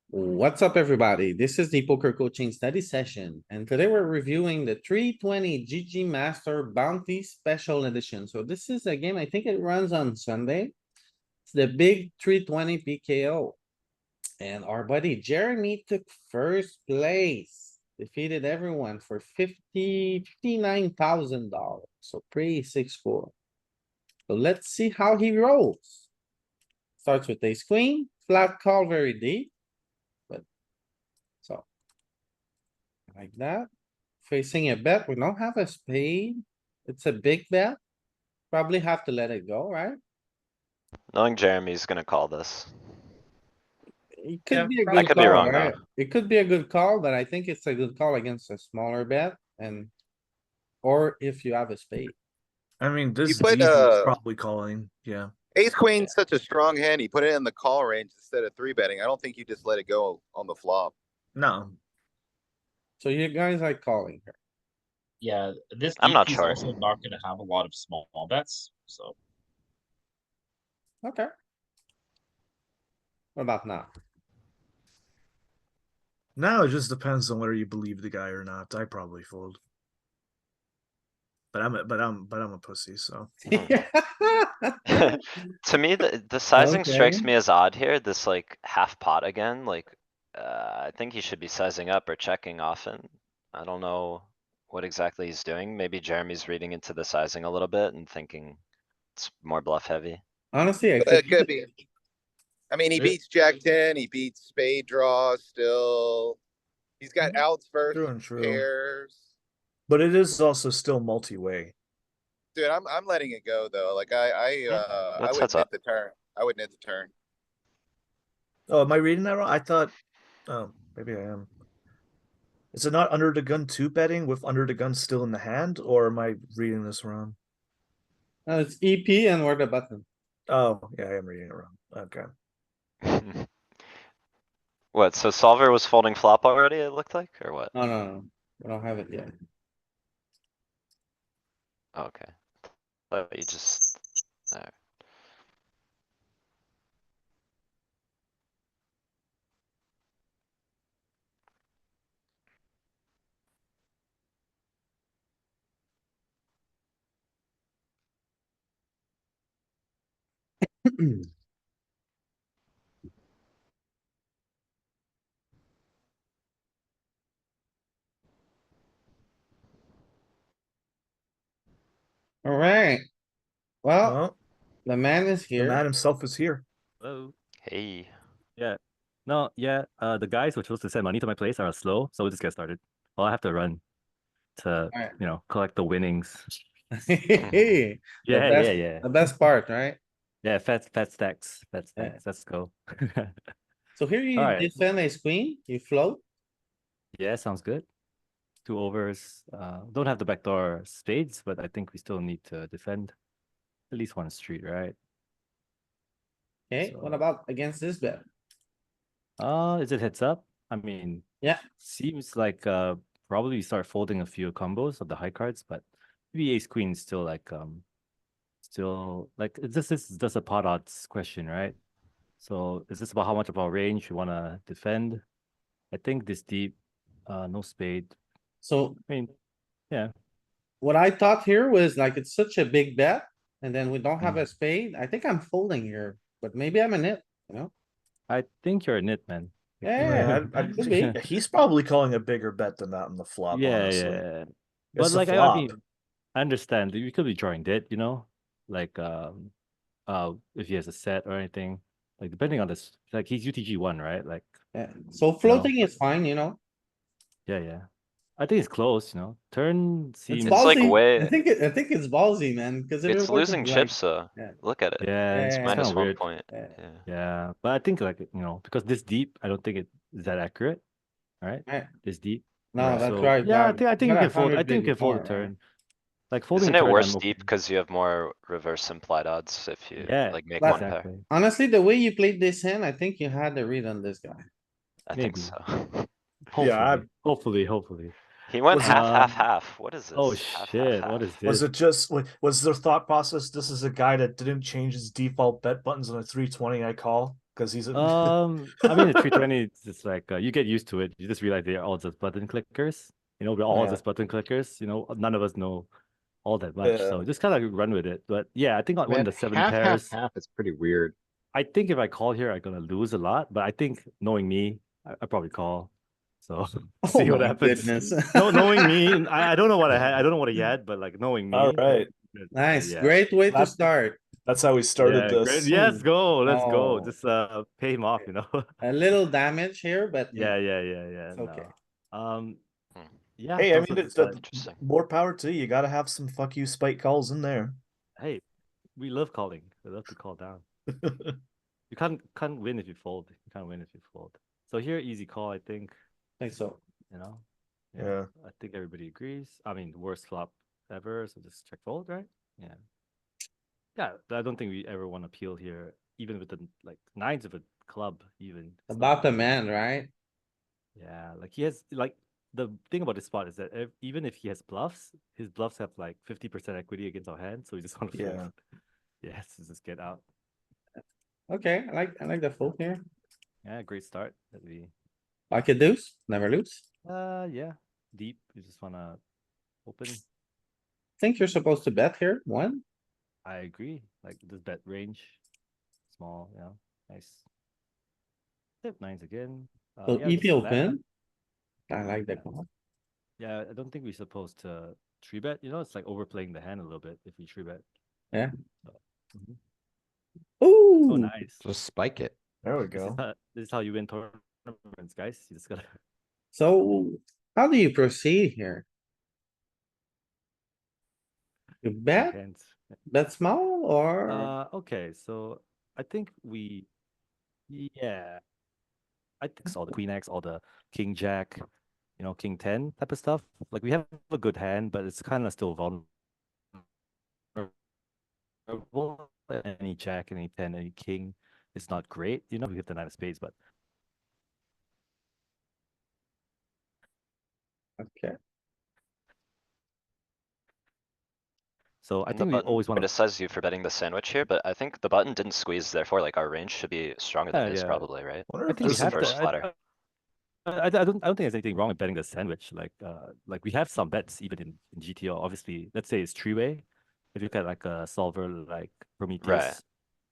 What's up, everybody? This is the poker coaching study session, and today we're reviewing the 320 GG Master Bounty Special Edition. So this is a game, I think it runs on Sunday. It's the big 320 PKO. And our buddy Jeremy took first place, defeated everyone for $59,000. So pretty 6-4. So let's see how he rolls. Starts with ace queen, flat call very deep. So. Like that. Facing a bet, we don't have a spade. It's a big bet. Probably have to let it go, right? Knowing Jeremy's gonna call this. It Yeah, could be a I good could be call, wrong, right? though. It could be a good call, but I think it's a good call against a smaller bet and. Or if you have a spade. I mean, this played, deep is probably calling, yeah. Ace queen's such a strong hand. He put it in the call range instead of three betting. I don't think you just let it go on the flop. No, So you guys are calling here. Yeah, this I'm not DP is sure. also not going to have a lot of small bets, so Okay. What about now? now it just depends on whether you believe the guy or not. I probably fold. But I'm a pussy, so. To me, the sizing strikes Okay. me as odd here, this like half pot again, like, I think he should be sizing up or checking often. I don't know what exactly he's doing. Maybe Jeremy's reading into the sizing a little bit and thinking it's more bluff heavy. Honestly, I But could. it could be. I mean, he Yeah. beats Jack 10, he beats spade draw still. He's got outs True versus and true. pairs. But it is also still multi-way. Dude, I'm letting it go though. Like I That's wouldn't heads up. hit the turn. I wouldn't hit the turn. Oh, am I reading that wrong? I thought, oh, maybe I am. Is it not under the gun 2 betting with under the gun still in the hand, or am I reading this wrong? No, it's EP and we're the button. Oh, yeah, I am reading it wrong. Okay. What, so solver was folding flop already, it looked like, or what? No. We don't have it yet. Okay. But you just, alright. Alright. Well, Well, the man is the man here. himself is here. Hello. Hey, Yeah. No, yeah. The guys who are supposed to send money to my place are slow, so we'll just get started. Well, I have to run to, Alright. collect the winnings. The Yeah, best- yeah. The best part, right? Yeah, fat stacks. Yeah. Let's go. So here you Alright. defend ace queen, you float. Yeah, sounds good. 2 overs. Don't have the backdoor spades, but I think we still need to defend at least one street, right? Okay, what So- about against this bet? Is it heads up? I mean, Yeah. seems like probably start folding a few combos of the high cards, but maybe ace queen is still like this is just a pot odds question, right? So is this about how much of our range we want to defend? I think this deep, no spade. So I mean, yeah, what I thought here was like, it's such a big bet. And then we don't have Mm. a spade. I think I'm folding here, but maybe I'm in it, you know? I think you're a nit, man. Yeah, could be. He's probably calling a bigger bet than that on the flop, Yeah, honestly. yeah. It's But the like I flop. mean, I understand we could be drawing dead, like if he has a set or anything. Like depending on this, like he's UTG 1, right? Like Yeah, so floating is fine, you know? yeah. I think it's close, Turn It's seems like ballsy. way- I think it's ballsy, man, because. it's losing chips, though. Yeah. Look at it. yeah, It's Yeah, minus kinda 1 weird. point. Yeah. Yeah. Yeah, but I think like because this deep, I don't think it is that accurate. All right, Right. this deep. No, that's So, right. yeah, but I think you you got can fold. I 100 think you can big fold more, the right? turn. Like folding Isn't the it turn, worse I'm okay. deep because you have more reverse implied odds if you Yeah, like make but- one pair? exactly. Honestly, the way you played this hand, I think you had the read on this guy. I think Maybe. so. Hopefully. He went Was it- half. What is this? Oh Half, shit! half, What half. is Was this? it just was their thought process? This is a guy that didn't change his default bet buttons on a 320. I call. because he's a. I mean, the 320, it's just like you get used to it. You just realize they are all just button clickers. You know, we're all Yeah. just button clickers. You know, none of us know all that much, so Yeah. just kind of run with it. But yeah, I think on Man, the 7 half, pairs, half is pretty weird. I think if I call here, I'm gonna lose a lot. But I think knowing me, I probably call. So Oh see what my happens. goodness. No, knowing me, I don't know what I had. I don't know what he had, but like knowing me. All right. Nice, yeah. great way to That's- start. That's how we started Yeah, this. great. Yes, go. Let's go. Oh. Just pay him off, you know. A little damage here, but you Yeah, know, yeah. it's okay. No. Yeah. Hey, I those mean, are it's the- Interesting. more power to you. You got to have some fuck you spike calls in there. hey, we love calling. We love to call down. You can't win if you fold. You can't win if you fold. So here, easy call, I think. I think so. You know. Yeah. I think everybody agrees. I mean, worst flop ever. So just check fold, right? Yeah. Yeah. I don't think we ever want to peel here, even with the like nines of a club, even. The It's not bottom really- end, right? Yeah, like he has like the thing about this spot is that even if he has bluffs, his bluffs have like 50% equity against our hand, so we just want to fold. Yeah. Yes, just get out. Okay, I like the fold here. Yeah, great start. That we Like a deuce, never lose. yeah, deep. You just wanna open. Think you're supposed to bet here, one? I agree. Like this bet range, small. Yeah, nice. Tip nines again. So yeah, EP just flat. open. I like the call. Yeah, I don't think we're supposed to three bet. You know, it's like overplaying the hand a little bit if we three bet. Yeah. Mhm. Ooh. Oh, nice. So spike it. There we This is, go. how, this is how you win tournaments, guys. You just gotta. So how do you proceed here? You bet, hands. bet small or? Okay, so I think yeah, I think all the queen X, all the king jack, you know, king 10 type of stuff. Like we have a good hand, but it's kind of still vulnerable. Any jack, any 10, any king, it's not great. You know, we hit the 9 of spades, but Okay, so I And the think we button always want to. criticize you for betting the sandwich here, but I think the button didn't squeeze, therefore like our range should be stronger than his Yeah. probably, right? Wonder I if think we there's the have some- first to. flatter. I don't think there's anything wrong with betting the sandwich. Like we have some bets even in GTO. Obviously, let's say it's three-way. If you look at like a solver like Prometheus,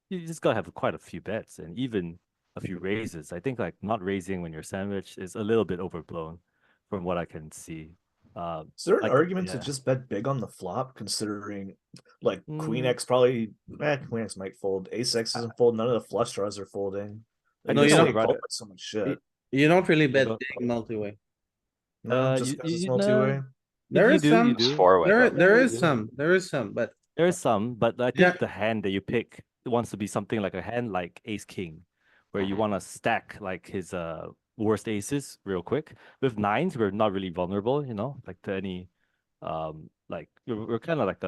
you just gotta have quite a few bets and even a few raises. I think like not raising when you're sandwich is a little bit overblown from what I can see. Is there an like, argument to yeah. just bet big on the flop, considering like Queen Mm. X probably, Queen X might fold, Ace X isn't fold, none of the flush draws are folding. I No, You you just don't- get called rather- by so much shit. you don't really bet go- big multi-way. No, just you- because it's you- multi-way. no. There You is do, some, you It's do. four-way though. there is some, but There is some, but I think Yeah. the hand that you pick wants to be something like a hand like Ace King, where you Mhm. want to stack like his worst aces real quick. With nines, we're not really vulnerable, you know, like to any like we're kind of like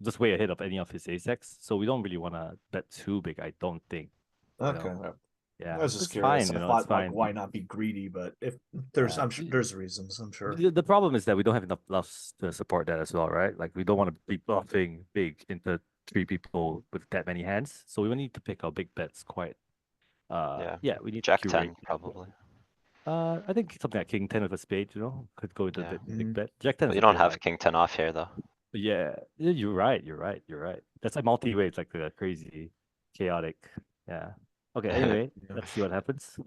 just way ahead of any of his ace X, so we don't really want to bet too big. I don't think. You Okay. know? Yeah, I was just it's curious. fine, you I know, it's thought like fine. why not be greedy, but if there's Yeah. I'm sure there's reasons, I'm sure. The problem is that we don't have enough bluffs to support that as well, right? Like we don't want to be bluffing big into three people with that many hands. So we need to pick our big bets quite. Yeah. We need Jack to 10 curate. probably. I think something like king 10 with a spade, you know, could go into Yeah. big Mhm. bet. Jack 10 But is you a don't bit have like- king 10 off here though. Yeah, you're right. That's like multi-way. It's like the crazy, chaotic. Yeah. Okay. Anyway, Yeah. let's see what happens.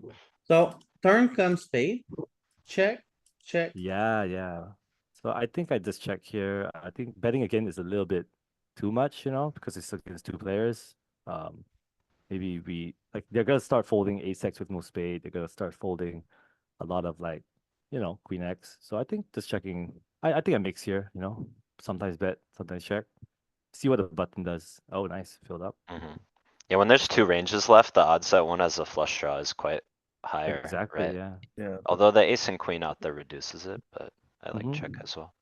so turn comes spade. Check, check. Yeah. So I think I just check here. I think betting again is a little bit too much, you know, because it's against two players. Maybe we like they're gonna start folding ace X with no spade. They're gonna start folding a lot of like, you know, queen X. So I think just checking. I think I mix here, you know. Sometimes bet, sometimes check. See what the button does. Oh, nice, filled up. Mhm. Yeah, when there's two ranges left, the odds that one has a flush draw is quite higher, Exactly. right? Yeah. Yeah. Although the ace and queen out there reduces it, but I like check Mhm. as well.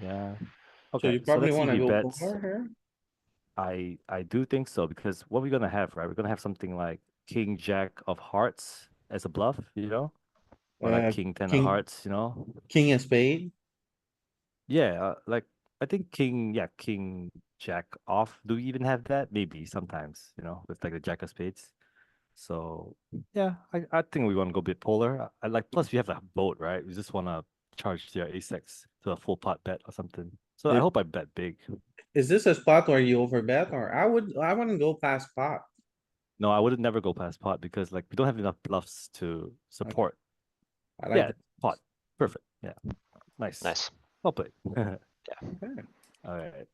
Yeah. So Okay. you probably let's see wanna we go bet. for here. I do think so because what we're gonna have, right? We're gonna have something like king jack of hearts as a bluff, you know, or like king 10 king- of hearts, you know. King of spade. Yeah, like I think king jack off. Do we even have that? Maybe sometimes, you know, with like the jack of spades. So yeah, I think we want to go a bit polar. I like, plus we have a boat, right? We just want to charge their ace-x to a full pot bet or something. So I Yeah. hope I bet big. Is this a spot where you overbet or I wouldn't go past pot? No, I would never go past pot because like we don't have enough bluffs to support. I like Yeah, it. pot. Perfect. Yeah. Nice. Nice. Well played. Okay. All right.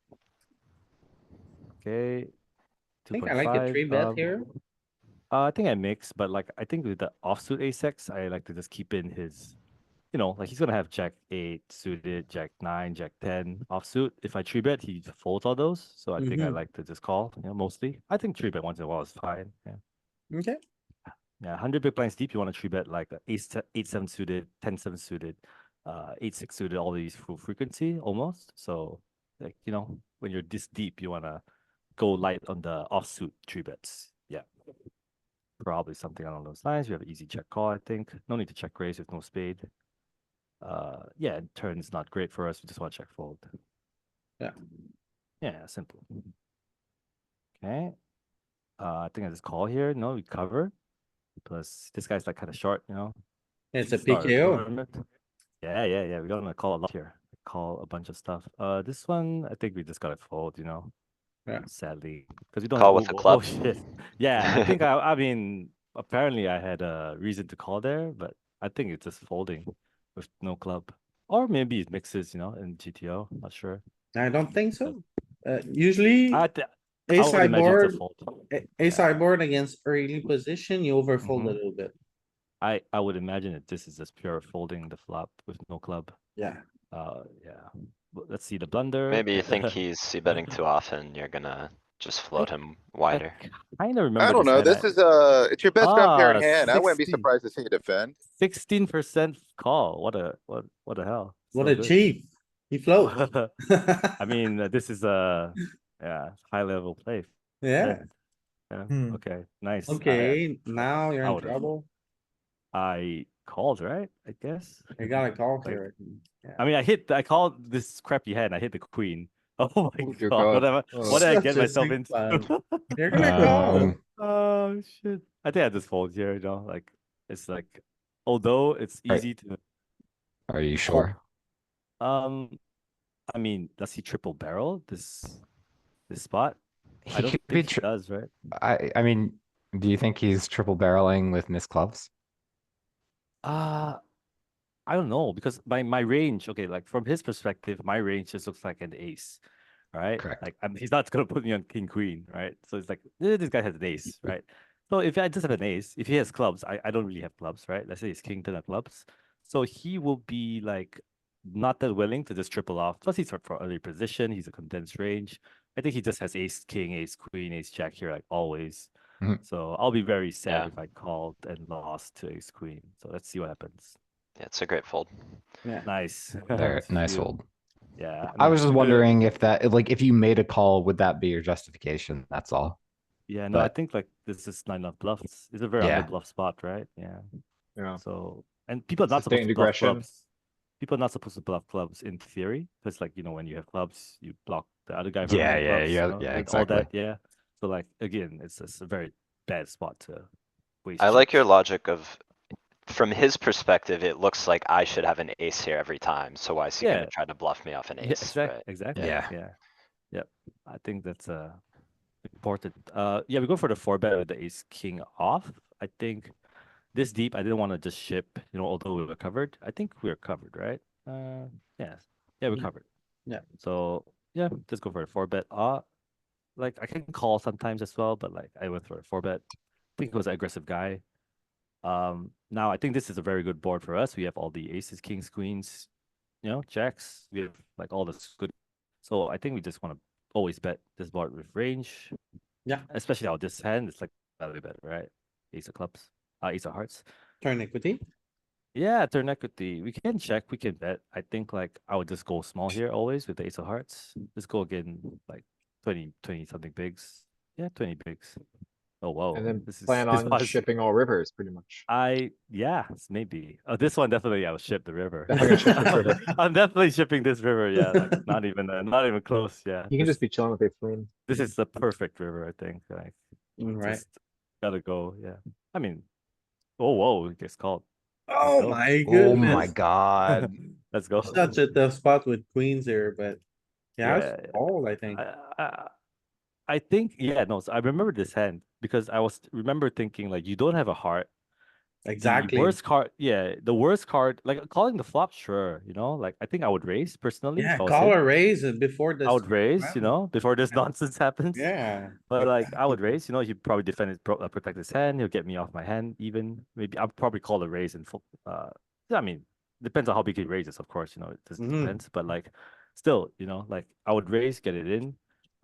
Okay. I think I like a 2.5. three bet here. I think I mix, but like I think with the offsuit ace-x, I like to just keep in his, like he's gonna have Jack 8 suited, Jack 9, Jack 10 offsuit. If I three bet, he folds all those. So I think I like to just call, mostly. I think three bet once in a while is fine. Yeah. Okay. Yeah, 100 big blinds deep, you want to three bet like ace 8-7 suited, 10-7 suited, 8-6 suited, all these full frequency almost. So like, when you're this deep, you want to go light on the offsuit three bets. Yeah. Probably something along those lines. We have easy check call, I think. No need to check raise with no spade. Yeah, turn's not great for us. We just want to check fold. Yeah. Yeah, simple. Okay. I think I just call here. No, we cover. Plus, this guy's like kind of short, It's a Start PKO. tournament. Yeah. We're gonna call a lot here. Call a bunch of stuff. This one, I think we just gotta fold, Yeah. Sadly, because we don't Call have, with the oh, club. shit. Yeah, I think I mean, apparently I had a reason to call there, but I think it's just folding with no club, or maybe it mixes, in GTO. Not sure. I don't think so. Usually I ace would imagine it's a sideboard, fold. ace Yeah. sideboard against early position, you overfold a Mhm. little bit. I would imagine that this is just pure folding the flop with no club. Yeah. Yeah. Well, let's see the blunder. Maybe you think he's c-betting too often, you're gonna just float him wider. I kind of remember I don't this know. hand. This is it's your best unpaired hand. I wouldn't be 16. surprised to see you defend. 16% call. What the hell? What So a good. chief. He float. I mean, this is a high level play. Yeah, Yeah. Hmm. Okay. Nice. okay, now you're I in would've- trouble. I called, right? I guess. You got a call Like, here. I mean, I called this crappy hand. I hit the queen. Oh my Oh, dear god! God. What did I Such get a myself sick into? plan. You're gonna call. Oh shit! I think I just fold here. Like it's like, although it's Right. easy to. Are you sure? I mean, does he triple barrel this spot? I He don't could be. think he does, right? I mean, do you think he's triple barreling with missed clubs? I don't know because my range. Okay, like from his perspective, my range just looks like an ace, right? Correct. Like he's not gonna put me on king queen, right? So it's like this guy has an ace, right? So if I just have an ace, if he has clubs, I don't really have clubs, right? Let's say he's king 10 of clubs, so he will be like not that willing to just triple off. Plus he's for early position. He's a condensed range. I think he just has ace king, ace queen, ace jack here like always. Mhm. So I'll be very sad Yeah. if I called and lost to ace queen. So let's see what happens. Yeah, it's a great fold. Yeah, Nice. There, nice You- hold. Yeah. I no, was just good. wondering if that, like, if you made a call, would that be your justification? That's all. Yeah, no, I but- think like this is not enough bluffs. It's a very Yeah. under bluff spot, right? Yeah. Yeah. So and people are not supposed Sustained to bluff aggression. clubs. People are not supposed to bluff clubs in theory, because like when you have clubs, you block the other guy from Yeah, having yeah, clubs, yeah, you know, yeah, and all that. exactly. Yeah. So like again, it's a very bad spot to waste. I like your chips. logic of, from his perspective, it looks like I should have an ace here every time, so why is he Yeah. gonna try to bluff me off an Yeah, ace, right? exactly. Yeah. Yeah. Yep. I think that's important. Yeah, we go for the 4-bet with the ace king off. I think this deep, I didn't want to just ship, although we were covered. I think we were covered, right? Yeah, we're Mm. covered. Yeah. So yeah, just go for a 4-bet. Like I can call sometimes as well, but like I went for a 4-bet. I think he was an aggressive guy. Now I think this is a very good board for us. We have all the aces, kings, queens, jacks. We have like all this good. So I think we just want to always bet this board with range. Yeah. Especially out this hand, it's like value bet, right? Ace of clubs, ace of hearts. turn equity. Yeah, turn equity. We can check, we can bet. I think like I would just go small here always with the ace of hearts. Just go again like 20 something bigs. Yeah, 20 bigs. Oh whoa. And then this is plan this on was- shipping all rivers, pretty much. maybe. This one definitely I will ship the river. Definitely gonna ship this river. I'm definitely shipping this river. Yeah, like not even close. Yeah, You can just be chilling with a queen. this is the perfect river. I think. Like Right. just Gotta go. Yeah. I mean, whoa, it gets called. Oh go. my Oh my goodness. god. Let's go. Such a tough spot with queens here, but yeah, Yeah, it's all I think. I think no. So I remember this hand because I remember thinking like you don't have a heart. Exactly. The worst card, the worst card, like calling the flop, sure, like I think I would raise personally. Yeah, if I was call him. or raise before this. I would raise, round. before this nonsense happens. Yeah. But like I would raise, he'd probably defend protect his hand. He'll get me off my hand. Even maybe I'll probably call a raise and I mean, depends on how big he raises, of course. It just Mhm. depends. But like, still, like I would raise, get it in.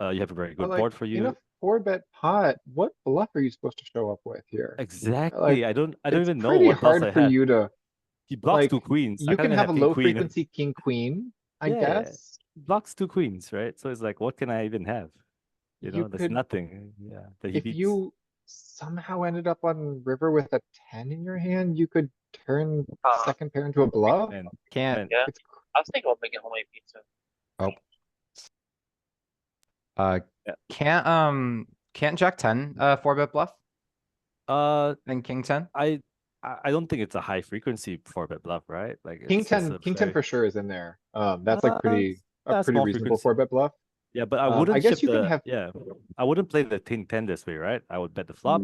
You have a very But good like, board for in you. a 4-bet pot, what bluff are you supposed to show up with here? Exactly. I don't It's even know pretty what else hard I for have. you to, He blocks like, two queens. I you can't can even have a king low queen. frequency king queen, I Yeah. guess. Blocks two queens, right? So it's like, what can I even have? You There's could, nothing. Yeah, that he if beats. you somehow ended up on river with a 10 in your hand, you could turn second pair into a bluff. Man, Can't. Yeah. It's I was thinking about making homemade pizza. Oh. Yeah. Can't Jack 10 4-bet bluff Uh, and King 10? I don't think it's a high frequency 4-bet bluff, right? Like King it's just 10, a King 10 very for sure is in there. That's like a yeah, pretty small reasonable frequency. 4-bet bluff. Yeah, but I I wouldn't guess chip you can have, I wouldn't play the king 10 this way, right? I would bet the flop,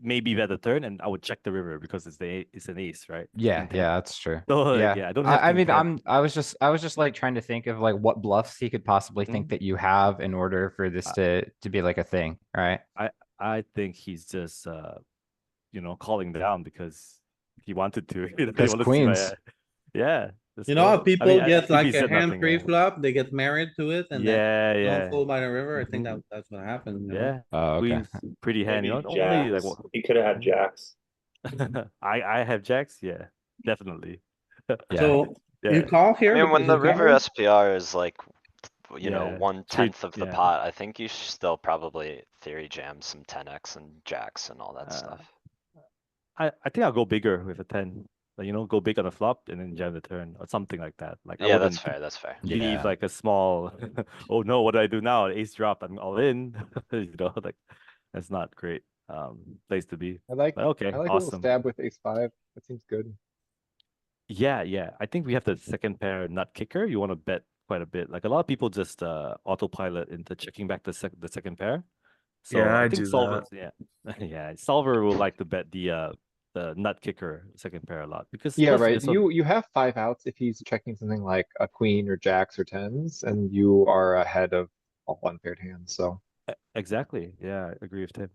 maybe bet the turn, and I would check the river because it's an ace, right? Yeah, King 10. yeah, that's true. So Yeah, yeah, I don't have I king mean, 10. I was just like trying to think of like what bluffs he could possibly think that you have in order for this to be like a thing, right? I think he's just calling down because he wanted to. He Because wanted to see my queens. yeah. let's You know how go. I people mean, get if like he a said hand nothing, pre-flop, they get married to it and then don't yeah. fold by the river. I think Mhm. that's what happened. Yeah. Oh, okay. Queens, pretty hand, Maybe only like jacks. He could have had jacks. I have jacks, yeah, definitely. Yeah. So you Yeah. call I here mean, when because the you river covered? SPR is like, Yeah, 1/10 of the yeah. pot, I think you should still probably theory jam some 10x and jacks and all that stuff. I think I'll go bigger with a 10. Like, go big on the flop and then jam the turn or something like that. Like I Yeah, that's wouldn't fair, that's fair. leave Yeah. like a small oh no, what do I do now? Ace drop, I'm all in. Like that's not great place to be. I like But okay, a little awesome. stab with ace 5. That seems good. Yeah. I think we have the second pair nut kicker. You want to bet quite a bit. Like a lot of people just autopilot into checking back the second pair. So Yeah, I think do solver, that. yeah, solver will like to bet the nut kicker second pair a lot because Yeah, especially right. so- You have 5 outs if he's checking something like a queen or jacks or tens, and you are ahead of all unpaired hands. So exactly. Yeah, I agree with Tim.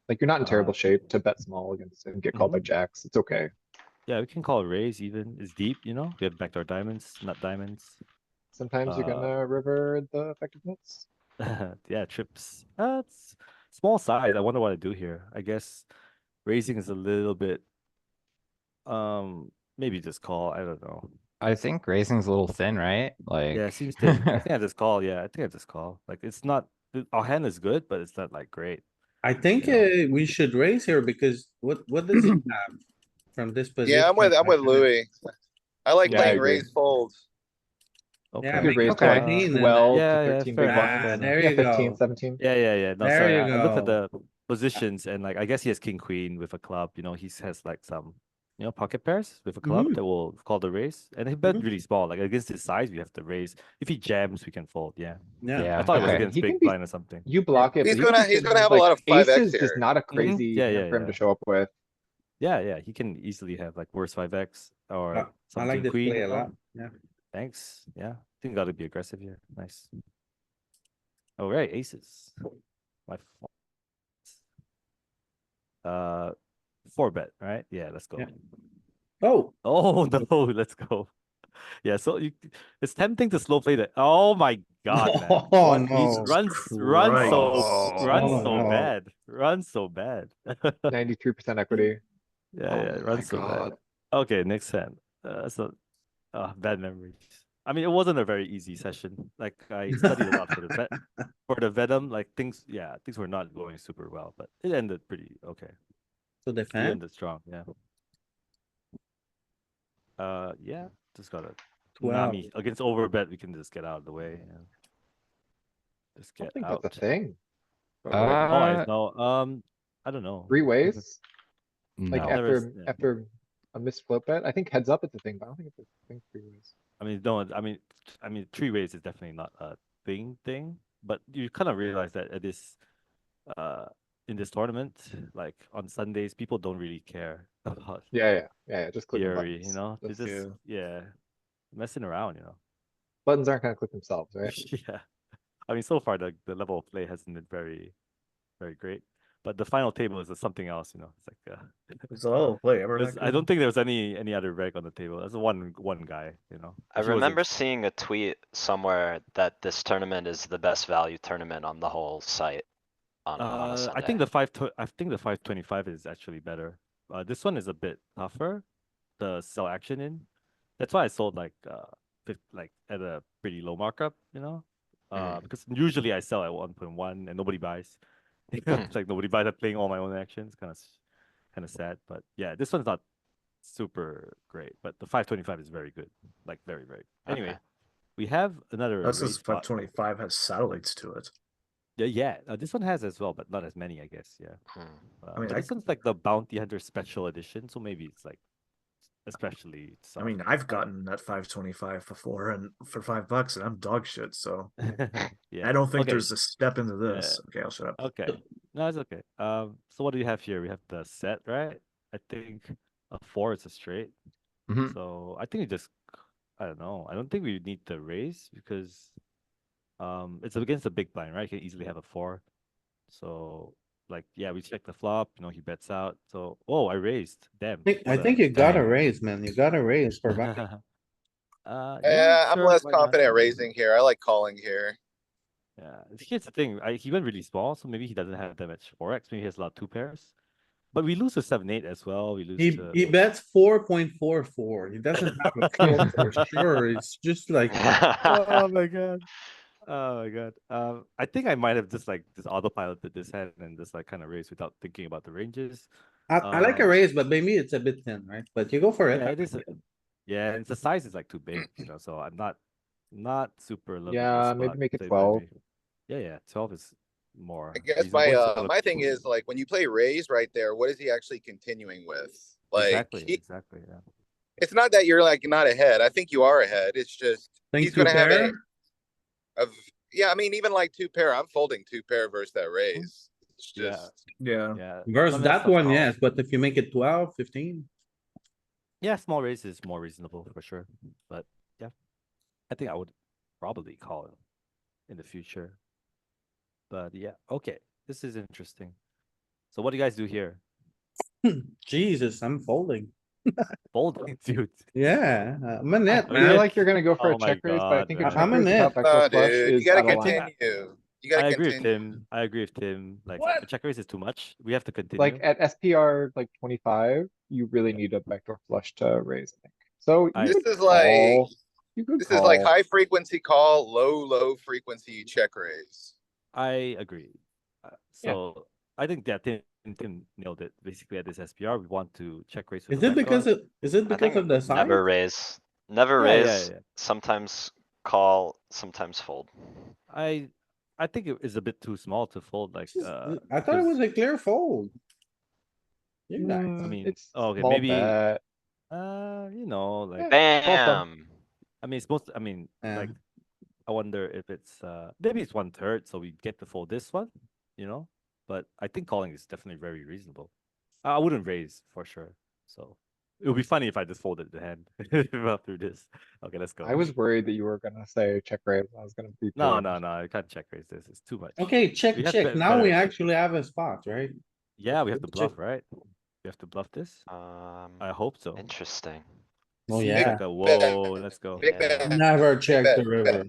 like you're not in Uh, terrible shape to bet small against and get called by jacks. It's okay. Yeah, we can call it raise even. It's deep, We have backdoor diamonds, nut diamonds. Sometimes you're gonna river the effectiveness. Yeah, trips. It's small size. I wonder what I do here. I guess raising is a little bit. Maybe just call. I don't know. I think raising's a little thin, right? Like Yeah, it seems thin. I think I just call. Yeah, I think I just call. Like it's not. Our hand is good, but it's not like great. I think we should raise here because what does he have from this position? Yeah, I'm with Louis. I like Yeah, I playing agree. raise folds. Okay. Yeah, You could make raise it to like 14 and then- 12 Yeah, to yeah, 13 fair big enough, blinds. fair enough. There Yeah, you 15, go. 17. Yeah. No, There sorry. you I look at go. the positions and like I guess he has king queen with a club. He has like some pocket pairs with a club that will call the raise, and he bet really small. Like against his size, we have to raise. If he jams, we can fold. Yeah. Yeah. I thought it was okay. against He can big be- blind or something. You block it. He's but he can be gonna sitting have a like lot of 5x aces is here. not a crazy Yeah, hand for him yeah. to show up with. Yeah. He can easily have like worse 5x or I something like this queen. play a lot. Yeah. Thanks. Yeah. I think gotta be aggressive here. Nice. All right, aces. My fault. 4-bet, right? Yeah, let's go. Yeah. Oh, Oh no, let's go. Yeah, so it's tempting to slow play that. Oh my god, man. Oh, What? no. Run Oh, so no. bad. Run so bad. 93% equity. Yeah, Oh run my so God. bad. Okay, next hand. Bad memories. I mean, it wasn't a very easy session. Like I studied a lot for the Venom. Like things were not going super well, but it ended pretty okay. So It defend. ended strong, yeah. Yeah, just gotta 12. Nami against overbet. We can just get out of the way. And just I get don't think out. that's a thing. But Oh, whatever. I know. I don't know. Three ways, like No. after a missed float bet. I think heads up it's a thing, but I don't think it's a thing three ways. I mean, no. I mean, three ways is definitely not a thing. But you kind of realize that at this, in this tournament, like on Sundays, people don't really care about Yeah. Just clicking theory. buttons. You know, they're That's- just messing around. You know. Buttons aren't gonna click themselves, right? Yeah. I mean, so far the level of play hasn't been very, very great. But the final table is something else. You know, it's like Is the level of play ever that I good? don't think there was any other reg on the table. There's one guy. You know. I He was remember seeing a tweet somewhere that this tournament is the best value tournament on the whole site. On a I think Sunday. I think the 525 is actually better. This one is a bit tougher to sell action in. That's why I sold like like at a pretty low markup, you know. Because usually I sell at 1.1 and nobody buys. It's like nobody buys. I'm playing all my own actions. Kind of sad, but yeah, this one's not super great. But the 525 is very good, like very very. Anyway, Okay. we have another That's raise just spot. 525 has satellites to it. Yeah, this one has as well, but not as many, I guess. Yeah. I mean, But this one's like the Bounty Hunter Special Edition, so maybe it's like especially I soft. mean, I've gotten that 525 before and for $5 and I'm dog shit, so Yeah. I don't think Okay. there's a step into this. Okay, I'll shut up. Okay. No, it's okay. So what do we have here? We have the set, right? I think a 4 is a straight. Mhm. So I think we just, I don't know. I don't think we need to raise because it's against a big blind, right? You can easily have a 4. So like, yeah, we check the flop, you know, he bets out. So, oh, I raised. Damn. I think you gotta raise, man. You gotta raise for value. Yeah, I'm sure, less why not? confident raising here. I like calling here. Yeah, here's the thing. He went really small, so maybe he doesn't have that much 4x. Maybe he has a lot of 2 pairs. But we lose to 7-8 as well. We lose to He bets 4.44. He doesn't have a 4 for sure. It's just like, Oh my god. Oh my god. I think I might have just like just autopiloted this hand and just like kind of raised without thinking about the ranges. I like a raise, but maybe it's a bit thin, right? But you go for it. Yeah, it is. Yeah, and the size is like too big, you know. So I'm not super loving Yeah, this maybe spot, make it say, 12. Yeah, 12 is more. I guess reasonable. It's a my little- thing is like when you play raise right there, what is he actually continuing with? Like exactly, yeah. it's not that you're like not ahead. I think you are ahead. It's just Think he's gonna two have pair? it. Yeah, I mean even like 2 pair, I'm folding 2 pair versus that raise. It's Yeah. just Yeah. Versus Some that stuff one, calls. yes, but if you make it 12, 15. Yeah, small raise is more reasonable for sure. But yeah, I think I would probably call it in the future. But yeah, okay. This is interesting. So what do you guys do here? Jesus, I'm folding. Folding, dude. Yeah, I'm a net, I feel man. like you're gonna go for Oh a my check raise, but I think a God, check I'm a raise net. without backdoor flush dude, you is gotta out of line. continue. You gotta I agree with continue. Tim. I agree with Tim. Like What? the check raise is too much. We have to continue. Like at SPR like 25, you really need a backdoor flush to raise, I think. So I- you This could is like call. You could this is like call. high frequency call, low frequency check raise. I agree. So I think that Tim nailed it. Basically, at this SPR, we want to check raise with Is the it because backdoor. is it I because think of the size? never raise. Never Yeah, yeah, raise, yeah. sometimes call, sometimes fold. I think it is a bit too small to fold. Like I thought it was because- a clear fold. You guys, Mm, mean, it's okay, small maybe- bet. you know, like Bam! I mean, it's supposed to, I mean, Yeah. like, I wonder if it's, maybe it's 1/3, so we get to fold this one, you know? But I think calling is definitely very reasonable. I wouldn't raise for sure, so it would be funny if I just folded the hand through this. Okay, let's go. I was worried that you were gonna say check raise. I was gonna be. No, pissed. I can't check raise this. It's too much. okay, check, We have check. Now we better- actually have a spot, right? Yeah, we have to Check. bluff, right? We have to bluff this. I Um, hope so. interesting. Oh, Seems yeah. like a whoa. Let's go. Big Yeah. bet. Never check bet, the big river. bet.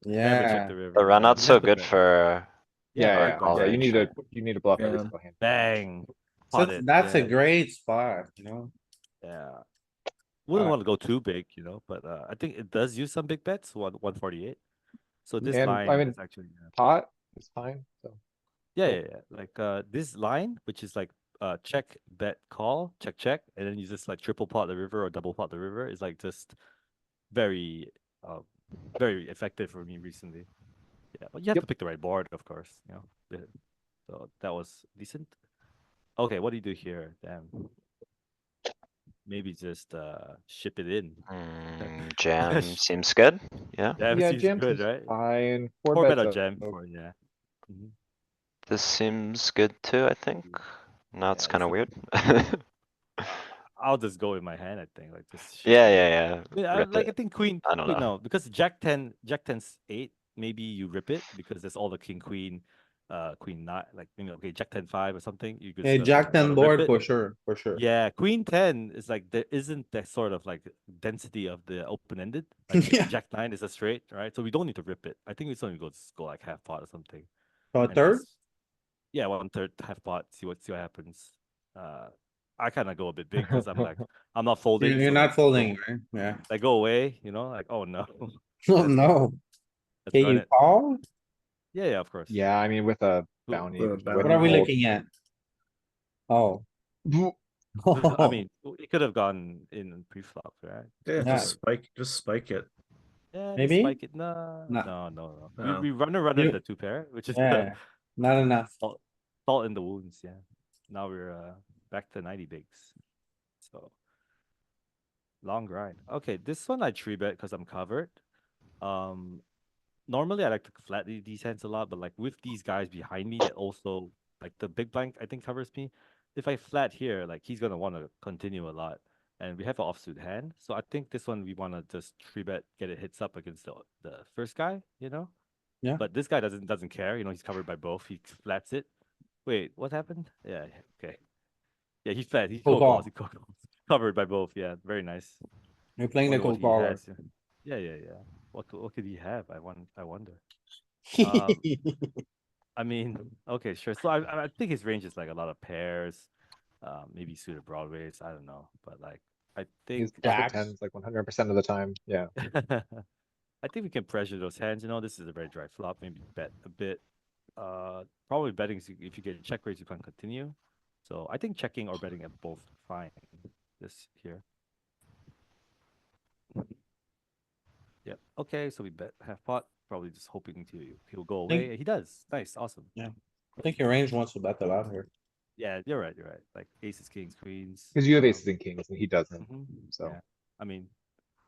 Never check Yeah, the river. The run yeah, out's we so have to good bet. for, Yeah. calling. You need a bluff Yeah. raise to handle. Bang. so Pot it, that's a yeah. great spot, you know? Yeah. Wouldn't want to go too big, you know, but I think it does use some big bets, 148. So this And, line I mean, is actually Pot is fine, so. yeah. Like this line, which is like check, bet, call, check, and then you just like triple pot the river or double pot the river is like just very very effective for me recently. Yeah, but you have to pick the right board, of course, you know. So that was decent. Okay, what do you do here? Damn. Maybe just ship it in. Jam seems good, yeah. Jam Yeah, seems jams good, is right? fine. Four Four bet bets or of jam for yeah. Mhm. This seems good too, I think. Now it's Yeah, kinda this weird. I'll just go with my hand, I think. Like just ship Yeah, it in. yeah, yeah, Yeah, rip like I it. think queen. I don't Wait, know. no, because Jack 10's 8. Maybe you rip it because there's all the king queen, queen nine. Like okay, Jack 10 5 or something. You Hey, just Jack gotta 10 rip board it. for sure, for sure. Yeah, queen 10 is like there isn't that sort of like density of the open ended. Like Yeah. Jack 9 is a straight, right? So we don't need to rip it. I think we still need to go like half pot or something. So a And third? just yeah, 1/3 half pot. See what happens. I kind of go a bit big because I'm like I'm not folding. You're So not like folding, right? Yeah. like go away, like, oh no. Oh, Let's no. let's Can run you it. call? Yeah, of course. Yeah, I mean, with a Ooh, bounty, the with bounty. What are we hold. looking at? Oh. I mean, it could have gone in pre-flop, right? Yeah, Yeah. just spike it. Yeah, Maybe? just spike it. No, No. no. No. We run You- the two pair, which is Yeah, not enough. salt in the wounds. Yeah. Now we're back to 90 bigs. So long grind. Okay, this one I tree bet because I'm covered. Normally I like to flat these hands a lot, but like with these guys behind me that also like the big blank I think covers me. If I flat here, like he's gonna want to continue a lot, and we have an offsuit hand, so I think this one we want to just tree bet, get it hits up against the first guy, Yeah. But this guy doesn't care, he's covered by both. He flats it. Wait, what happened? Yeah, okay. Yeah, he flat. He Cold cold calls. call. He cold calls. Covered by both. Yeah, very nice. You're playing the Wonder what cold he caller. has. Yeah. What could he have? I wonder. Um, I mean, okay, sure. So I think his range is like a lot of pairs, maybe suited broadways. I don't know, but like I He's think pocket Jacks. tens like 100% of the time. Yeah. I think we can pressure those hands. This is a very dry flop. Maybe bet a bit. Probably betting if you get check raise, you can continue. So I think checking or betting are both fine. This here. Yep. Okay, so we bet half pot. Probably just hoping he'll go Think- away. He does. Nice. Awesome. Yeah. I think your range wants to bet a lot here. Yeah, you're right. Like aces, kings, queens. Because you have aces and kings and he doesn't. Mhm, So yeah. I mean,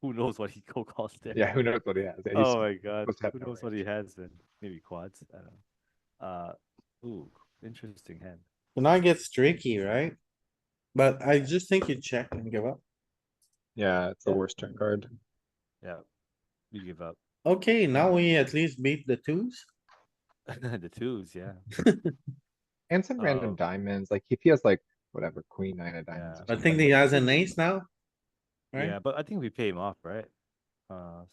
who knows what he cold calls there? yeah, who knows what he has? Yeah, he's Oh my god. supposed to have Who no knows what range. he has then? Maybe quads. I don't know. Ooh, interesting hand. So now it gets tricky, right? But I just think you check and give up. Yeah, it's the Yeah. worst turn card. Yeah. We give up. Okay, now we at least beat the twos. The twos, yeah. And some Oh. random diamonds. Like if he has like whatever, queen nine of diamonds. Yeah. or I something, think he like, has an ace now. Right? Yeah, but I think we pay him off, right?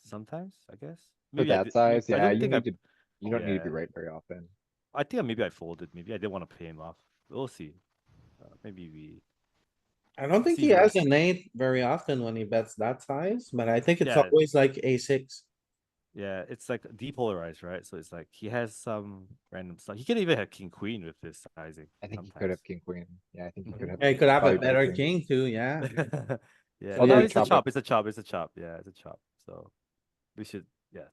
Sometimes, I guess. for Maybe that size, I yeah, don't you think need to you don't need to yeah. be right very often. I think maybe I folded. Maybe I didn't want to pay him off. We'll see. Maybe we. I don't think See he has where- an eight very often when he bets that size, but I think it's Yeah. always like a6. Yeah, it's like depolarized, right? So it's like he has some random stuff. He could even have king queen with this sizing. I think he could have sometimes. king queen. Yeah, I think he Mhm. could have. Yeah, he could have probably a better queen. king too, yeah. Yeah, So no, yeah, it's a chop it. chop. It's a chop. It's a chop. Yeah, it's a chop. So we should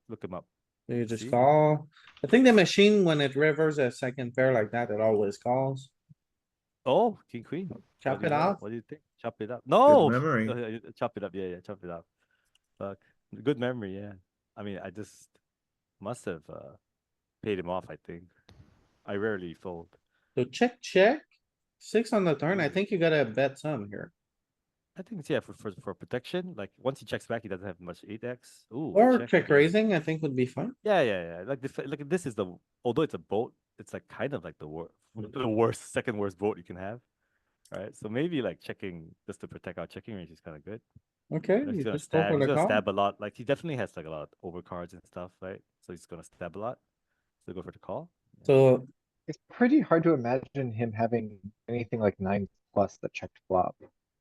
look him up. You just See? call. I think the machine, when it rivers a second pair like that, it always calls. Oh, king queen. Chop What do it you know? off. What do you think? Chop it up. No, memory. chop it up. Yeah, chop it up. Fuck, good memory. Yeah, I mean, I just must have paid him off. I think I rarely fold. So check. 6 on the turn. I think you gotta bet some here. I think it's for protection. Like once he checks back, he doesn't have much 8x. Ooh, Or check check again. raising, I think would be fun. Yeah. Like this is although it's a boat, it's like kind of like the worst, second worst boat you can have, right? So maybe like checking just to protect our checking range is kind of good. Okay, He's you gonna just go stab. for He's the gonna call. stab a lot. Like he definitely has like a lot of overcards and stuff, right? So he's gonna stab a lot. So go for the call. Yeah. So It's pretty hard to imagine him having anything like 9+ that checked flop.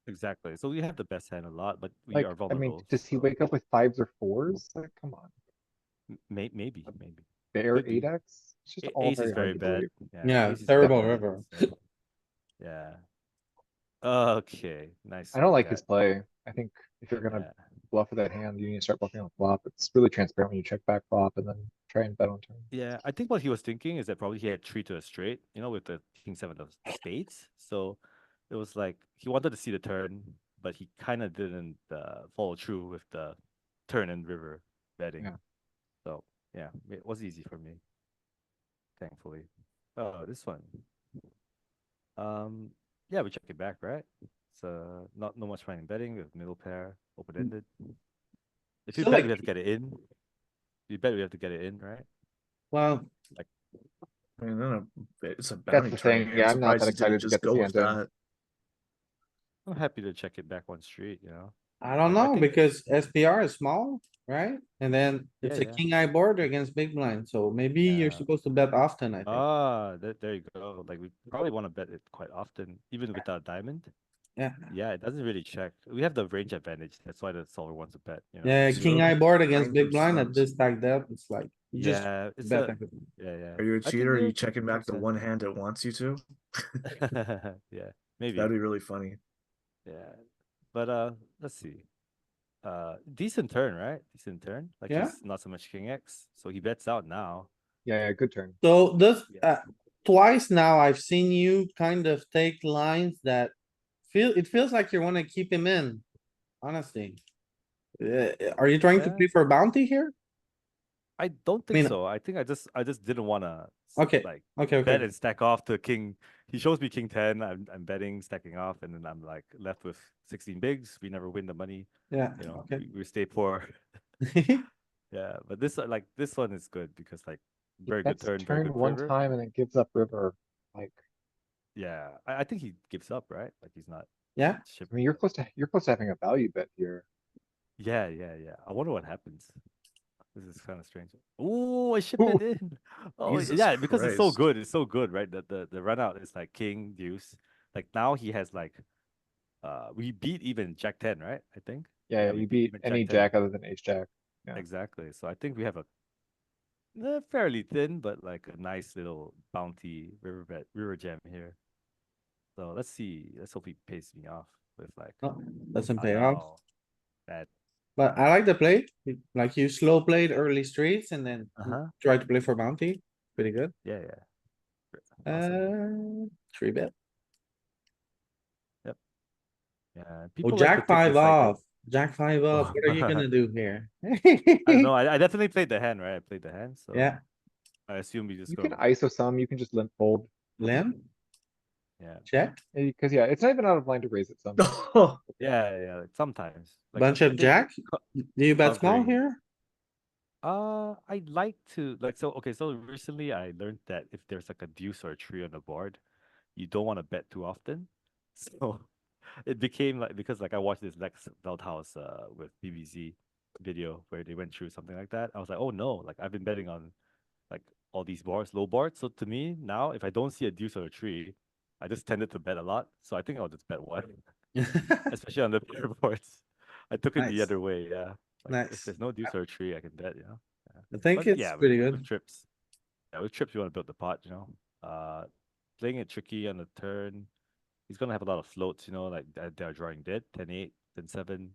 Exactly. So we have the best hand a lot, but we Like, are I vulnerable. mean, does he so wake up with 5s or 4s? Like, come on. Maybe. Bare Could be. 8x? It's just all Ace is very very hard to bad. believe. yeah, ace is terrible bad, river. so, yeah. Okay. Nice. I don't one, like Cat. his play. I think if you're gonna Yeah. bluff with that hand, you need to start bluffing on flop. It's really transparent when you check back flop and then try try and bet on turn. Yeah, I think what he was thinking is that probably he had 3 to a straight, you know, with the king 7 of spades. So it was like he wanted to see the turn, but he kind of didn't follow through with the turn and river betting. Yeah. So yeah, it was easy for me, thankfully. Oh, this one. Yeah, we check it back, right? So not much finding betting. We have middle pair, open ended. If you So, bet, like- we have to get it in. You bet we have to get it in, right? Well, I mean, no, it's a That's bounty the turn. thing. Yeah, I'm not surprised that he didn't excited to just get this go with hand in. that. I'm happy to check it back one street, you know. I don't Like, I know, think- because SPR is small, right? And then it's Yeah, a yeah. king eye board against big blind, so maybe you're Yeah. supposed to bet often, I think. Ah, there you go. Like we probably want to bet it quite often, even without diamond. Yeah. Yeah, it doesn't really check. We have the range advantage. That's why the solver wants to bet, you know. Yeah, king eye board against big blind at 9%. this stack depth, it's like, you just Yeah, it's bet a everything. yeah. Are you a I think cheater? Are yeah, you checking back the 2%. one hand it wants you to? Yeah, maybe. That'd be really funny. Yeah. But let's see. Decent turn, right? Decent turn. Like Yeah. he's not so much king X, so he bets out now. Yeah, good turn. So this, Yeah. twice now I've seen you kind of take lines that it feels like you wanna keep him in, honestly. Are you trying to Yeah. play for bounty here? I don't think mean- so. I think I just didn't wanna Okay, like Okay, bet okay. and stack off to king. He shows me king 10. I'm betting, stacking off, and then I'm like left with 16 bigs. We never win the money. Yeah, You know, okay. we stay poor. Yeah, but this like this one is good because like He very good bets turn, very turn good one river. time and then gives up river. Like, Yeah, I think he gives up, right? Like he's not. Yeah. I shipping mean, you're it. close to having a value bet here. Yeah. I wonder what happens. This is kind of strange. Oh, I shipped Ooh. it in. Oh, Jesus yeah, because it's so Christ. good. It's so good, right? The run out is like king, deuce. Like now he has like, we beat even Jack 10, right? I think. Yeah, we you beat even any 10. jack other than ace jack. Yeah. Exactly. So I think we have a fairly thin, but like a nice little bounty river jam here. So let's see. Let's hope he pays me off with like. Oh, doesn't oh, pay off. no. Bad. But I like the play, like you slow played early streets and then Uh-huh. try to play for bounty, pretty good. Yeah. Awesome. 3-bet. Yeah. Oh, People like to jack take five this, like, off, jack five off, what are you gonna do here? I don't know. I definitely played the hand, right? I played the hand, so Yeah, I assume we just You go. can ISO some, you can just limp fold. limp, Yeah, check, Because yeah, it's not even out of line to raise it some. yeah. Like, sometimes. Like, bunch I of think jack. Do you bet small covering- here? I like to like so. Okay, so recently I learned that if there's like a deuce or a tree on the board, you don't want to bet too often. So it became like because like I watched this Lex Veldhouse with BBZ video where they went through something like that. I was like, oh no, like I've been betting on like all these boards, low boards. So to me now, if I don't see a deuce or a tree, I just tended to bet a lot. So I think I'll just bet one, especially on the pair boards. I took it the Nice. other way. Yeah. Like, Nice. if there's no deuce or a tree, I can bet. You know. I think But it's yeah, pretty with good. trips. Yeah, with trips you want to build the pot, you know. Playing it tricky on the turn. He's gonna have a lot of floats, you know, like they're drawing dead, 10-8, 10-7,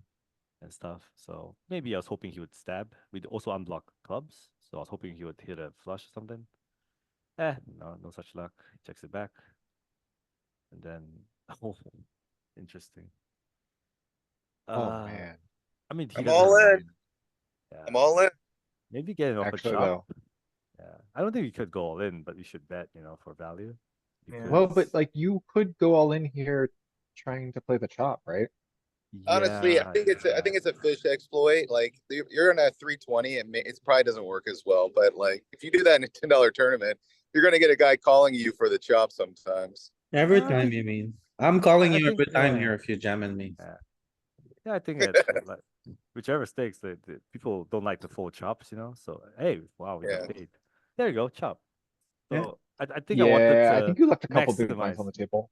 and stuff. So maybe I was hoping he would stab. We'd also unblock clubs, so I was hoping he would hit a flush or something. No such luck. He checks it back. And then oh interesting. Oh man. I mean he I'm doesn't all have in. nine. Yeah. I'm all in. Maybe get it off Actually a chop. though. Yeah. I don't think we could go all in, but we should bet, you know, for value. Yeah. Well, because- but like you could go all in here trying to play the chop, right? Honestly, I Yeah, think it's a fish exploit. Like you're in a 320, it probably doesn't work as well. But like if you do that in a $10 tournament, you're gonna get a guy calling you for the chop sometimes. Every I time think- you mean. I'm calling I you every think, time yeah. here if you're jamming me. Yeah, I think it's like whichever stakes the people don't like the full chops, you know. So hey, wow, we got Yeah. paid. There you go, chop. Yeah. So I think I wanted Yeah, to I think you left a couple big blinds on maximize. the table.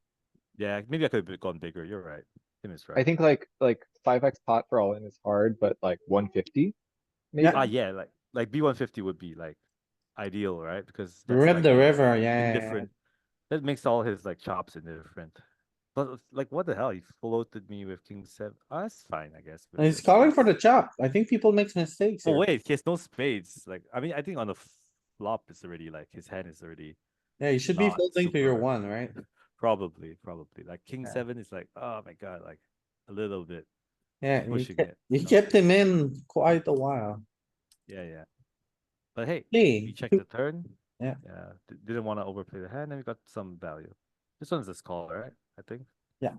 Yeah, maybe I could have gone bigger. You're right. Tim is I right. think like 5x pot for all in is hard, but like 150, maybe. Yeah. like B150 would be like ideal, right? Because that's Rip like the river, yeah. indifferent. That makes all his like chops indifferent. But like, what the hell? He floated me with king 7. That's fine, I guess. with He's the calling for spades. the chop. I think people makes mistakes Oh here. wait, he has no spades. Like I mean, I think on the flop is already like his hand is already Yeah, you should be not folding to your super- one, right? Probably. Like king Yeah. 7 is like, oh my god, like a little bit Yeah, pushing it. you you know? kept him in quite a while. Yeah. But hey, Hey, we checked the turn. Yeah. Yeah. Didn't want to overplay the hand, and we got some value. This one's a call, right? I think. Yeah.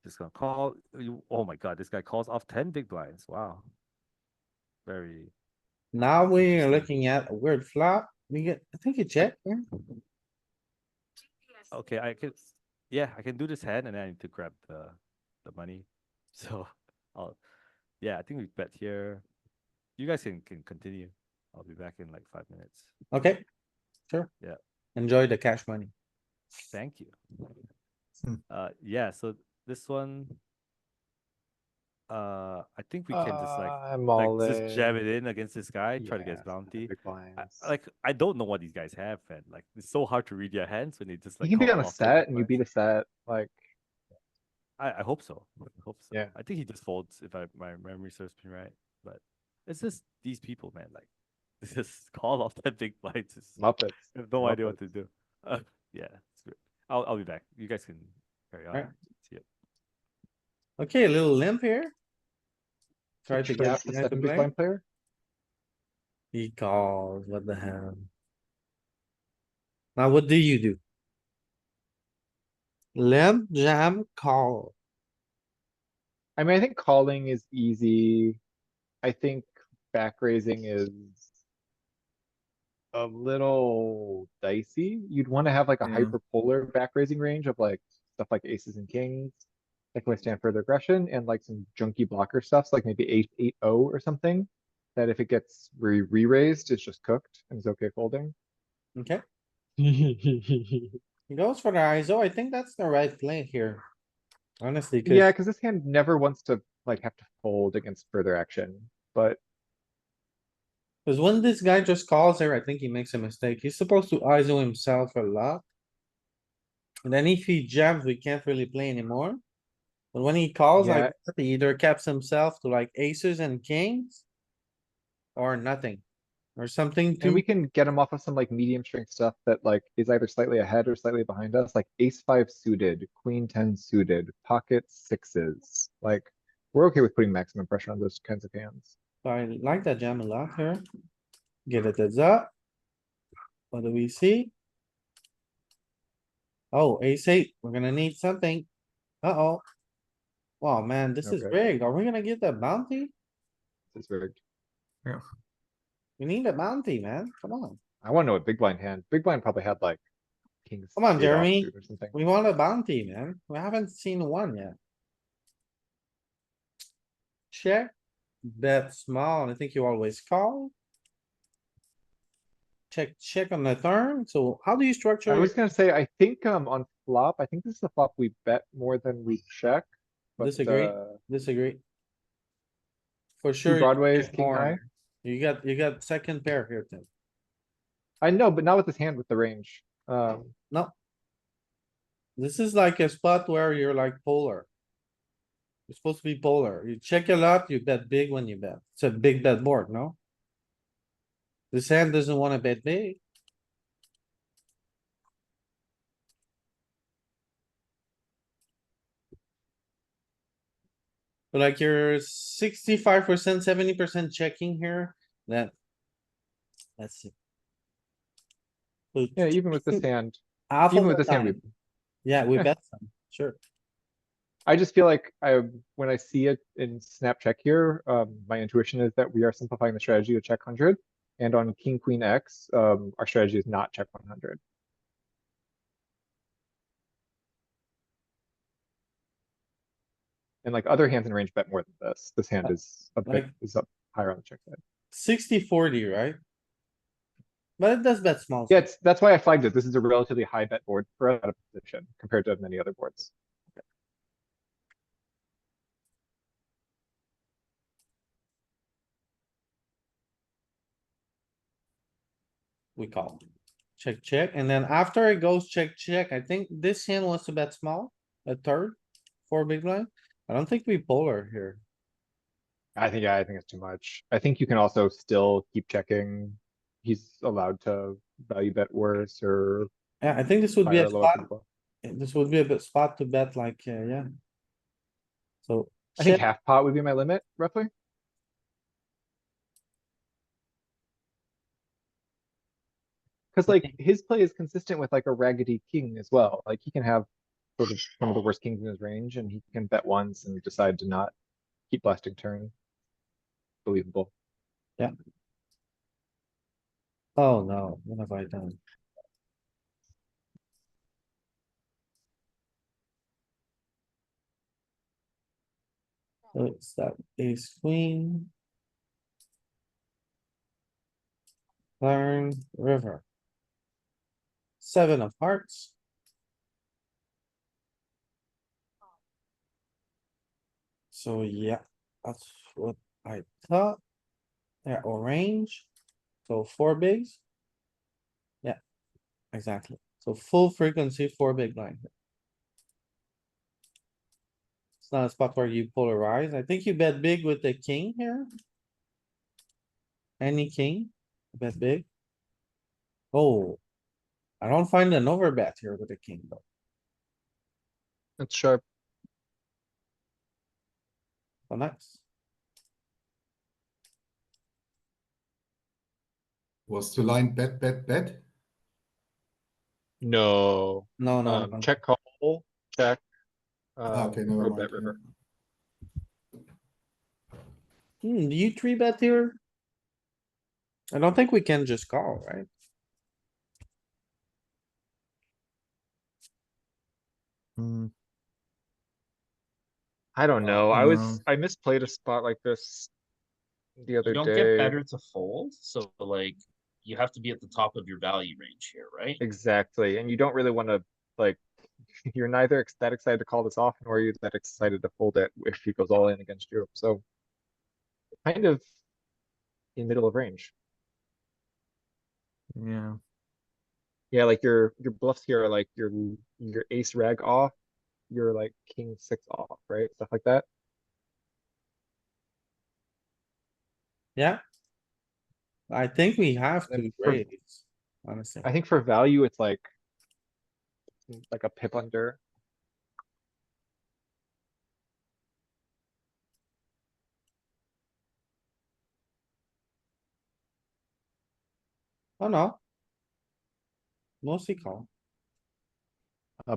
Just gonna call. Oh my god, this guy calls off 10 big blinds. Wow. Very now we are Interesting. looking at a weird flop. I think you check, yeah? okay. I can do this hand, and then I need to grab the money. So I'll I think we bet here. You guys can continue. I'll be back in like 5 minutes. Okay, sure. Yeah. Enjoy the cash money. Thank you. Hmm. Yeah, so this one, I think we can just I'm all just jab in. it in against this guy, try to get his Yeah, bounty. big blinds. I don't know what these guys have, man. Like it's so hard to read your hands when they just You like can be call on a off 10 big set and you blinds. beat a set, like, I hope so. I hope so. Yeah. I think he just folds if my memory serves me right. But it's just these people, man. Like they just call off 10 big blinds. Muppets. I have no idea what to Muppets. do. Yeah, it's good. I'll be back. You guys can carry on. Alright. See ya. Okay, a little limp here. Try to Should I get ask the guy to second big play. blind player? He calls, what the hell? Now what do you do? Limp, jam, call. I mean, I think calling is easy. I think back raising is a little dicey. You'd want to have like a Yeah. hyperpolar back raising range of like stuff like aces and kings that can withstand further aggression and like some junky blocker stuff, so like maybe 8-8-0 or something. That if it gets re-raised, it's just cooked and it's okay folding. Okay, he goes for the ISO. I think that's the right play here. Honestly, cuz Yeah, because this hand never wants to like have to fold against further action, but when this guy just calls here, I think he makes a mistake. He's supposed to ISO himself a lot. And then if he jams, we can't really play anymore. But when he calls, like, yeah, that, he either caps himself to like aces and kings. Or nothing, or something and we too, can get him off of some like medium strength stuff that like is either slightly ahead or slightly behind us, like ace 5 suited, queen 10 suited, pocket sixes. Like, we're okay with putting maximum pressure on those kinds of hands. I like that jam a lot here. Get it heads up. What do we see? Oh, ace 8, we're gonna need something. Uh-oh. Oh man, this is Okay. rigged. Are we gonna get the bounty? This is rigged. We need a bounty, man. Come on. I wanna know what big blind hand, big blind probably had like kings. Come on, 8 Jeremy. offsuit or something. We want a bounty, man. We haven't seen one yet. Check. Bet small. I think you always call. Check on the turn. So how do you structure? I was gonna say, I think on flop, I think this is the flop we bet more than we check. But Disagree, disagree. For sure. you Broadways, check king more. high. You got second pair here, Tim. I know, but not with this hand with the range. No. This is like a spot where you're like polar. You're supposed to be polar. You check a lot, you bet big when you bet. It's a big bet board, no? This hand doesn't wanna bet big. But like you're 65%, 70% checking here, let's see. Yeah, even with this hand, Half even of with the this hand, we time. Yeah, we Yeah. bet some, sure. I just feel like when I see it in snap check here, my intuition is that we are simplifying the strategy to check 100. And on king, queen X, our strategy is not check 100. And like other hands in range bet more than this. This hand is a bit, Like- is up higher on the check side. 60-40, right? But it does bet small. Yeah, that's why I flagged it. This is a relatively high bet board for out of position compared to many other boards. We call. Check, check, and then after it goes check, check, I think this hand wants to bet small, a third, 4 big blind. I don't think we polar here. I think it's too much. I think you can also still keep checking. he's allowed to value bet worse or Yeah, I think this would be fire a a lower spot. pre-flop. This would be a bit spot to bet like, yeah. So I think check, half pot would be my limit, roughly. Cause like his play is consistent with like a raggedy king as well. Like he can have sort of one of the worst kings in his range and he can bet once and decide to not keep blasting turn. Believable. oh no, what have I done? So it's that ace queen. Turn, river. 7 of hearts. So yeah, that's what I thought. Yeah, orange. So 4 bigs. Yeah, exactly. So full frequency, 4 big blind. It's not a spot where you polarize. I think you bet big with the king here. Any king, bet big. Oh, I don't find an overbet here with the king though. It's sharp. So nice. Was the line bet, bet, bet? No. No, no, no. Check call, check. Okay, never or mind. bet river. Do you three bet here? I don't think we can just call, right? Hmm. I don't know. I know. I misplayed a spot like this the other You don't day. get better to fold, so like you have to be at the top of your value range here, right? Exactly. And you don't really want to like you're neither that excited to call this off nor are you that excited to fold it if he goes all in against you. So kind of in middle of range. Yeah. Yeah, like your bluffs here are like your ace rag off, your like king six off, right? Stuff like that. Yeah. I think we have And to for- raise, honestly. I think for value it's like a pip under. Oh no. Mostly call.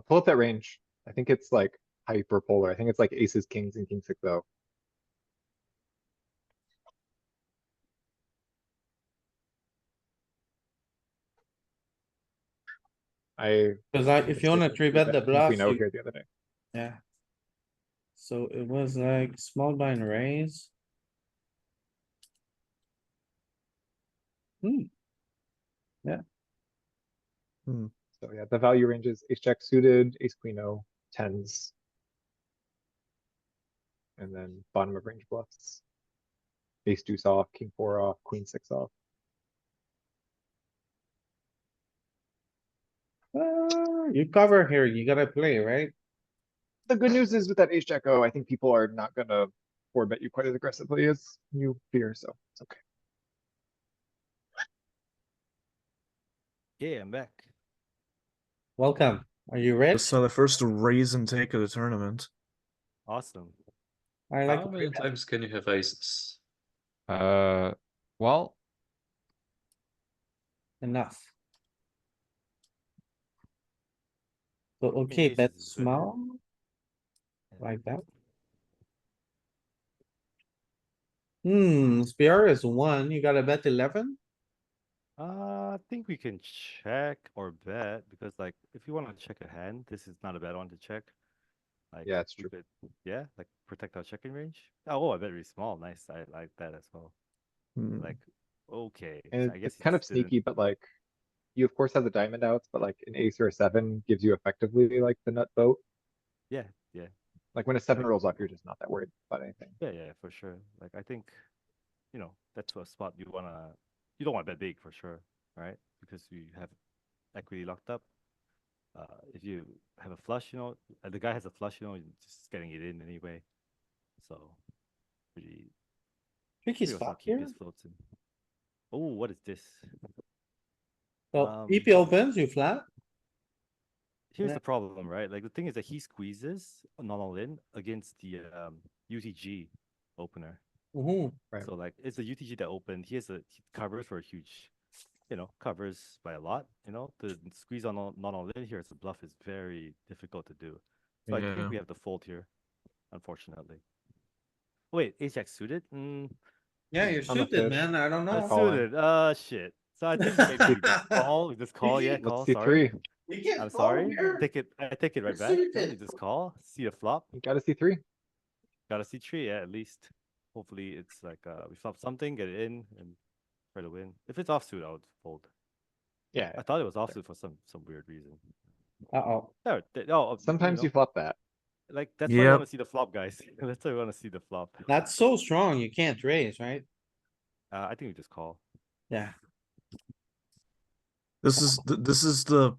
Pull up that range. I think it's like hyperpolar. I think it's like aces, kings, and king six oh. I Cause if you wanna three bet the king bluff, queen O you, here the other day. yeah. So it was like small blind raise. Hmm, So yeah, the value range is ace jack suited, ace queen O, tens. And then bottom of range bluffs. Ace deuce off, king four off, queen six off. you cover here, you gotta play, right? The good news is with that ace jack O, I think people are not gonna four bet you quite as aggressively as you fear, so it's okay. Yeah, I'm back. Welcome. Are you Just rich? saw the first raise and take of the tournament. Awesome. I like How many times can you have aces? Well, enough. So, I mean, okay, aces bet is good. small, like that. SPR is 1, you gotta bet 11? I think we can check or bet because, like, if you want to check a hand, this is not a bad one to check. Like, Yeah, it's we true. could, yeah, like protect our checking range. Oh, I bet really small. Nice. I like that as well. Hmm. Like, okay, And I guess it's he kind of just didn't. sneaky, but like, you of course have the diamond outs, but like an ace or a seven gives you effectively like the nut boat. Yeah, yeah, Like when a seven rolls off, you're just not that worried about anything. yeah, for sure. Like, I think, that's a spot you don't want to bet big for sure, right? Because you have equity locked up. If you have a flush, the guy has a flush, you're just getting it in anyway. So, pretty Tricky also spot keep here. his floats in. Oh, what is this? So EP opens, you flat. Here's Yeah. the problem, right? Like the thing is that he squeezes not all in against the UTG opener. Mhm. Right. So like it's a UTG that opened. He covers for a huge, covers by a lot. To squeeze on not all in here as a bluff is very difficult to do. So I Yeah. think we have the fold here, unfortunately. Wait, ace jack suited? Yeah, you're I'm a suited, fish. man. I don't I'm know. calling. Suited. Shit. So I think maybe we just call. We just call. Yeah, Let's call. see Sorry. 3. You can't I'm fold sorry. here. I take it right You're back. No, suited. you just call. See the flop. You gotta see 3. Gotta see three, yeah, at least. Hopefully it's like we flop something, get it in, and try to win. If it's offsuit, I would fold. Yeah. I thought it was offsuit for some weird reason. Uh-oh. Sometimes you flop that. like that's why we Yep. want to see the flop, guys. That's why we want to see the flop. That's so strong. You can't raise, right? I think we just call. Yeah. This is the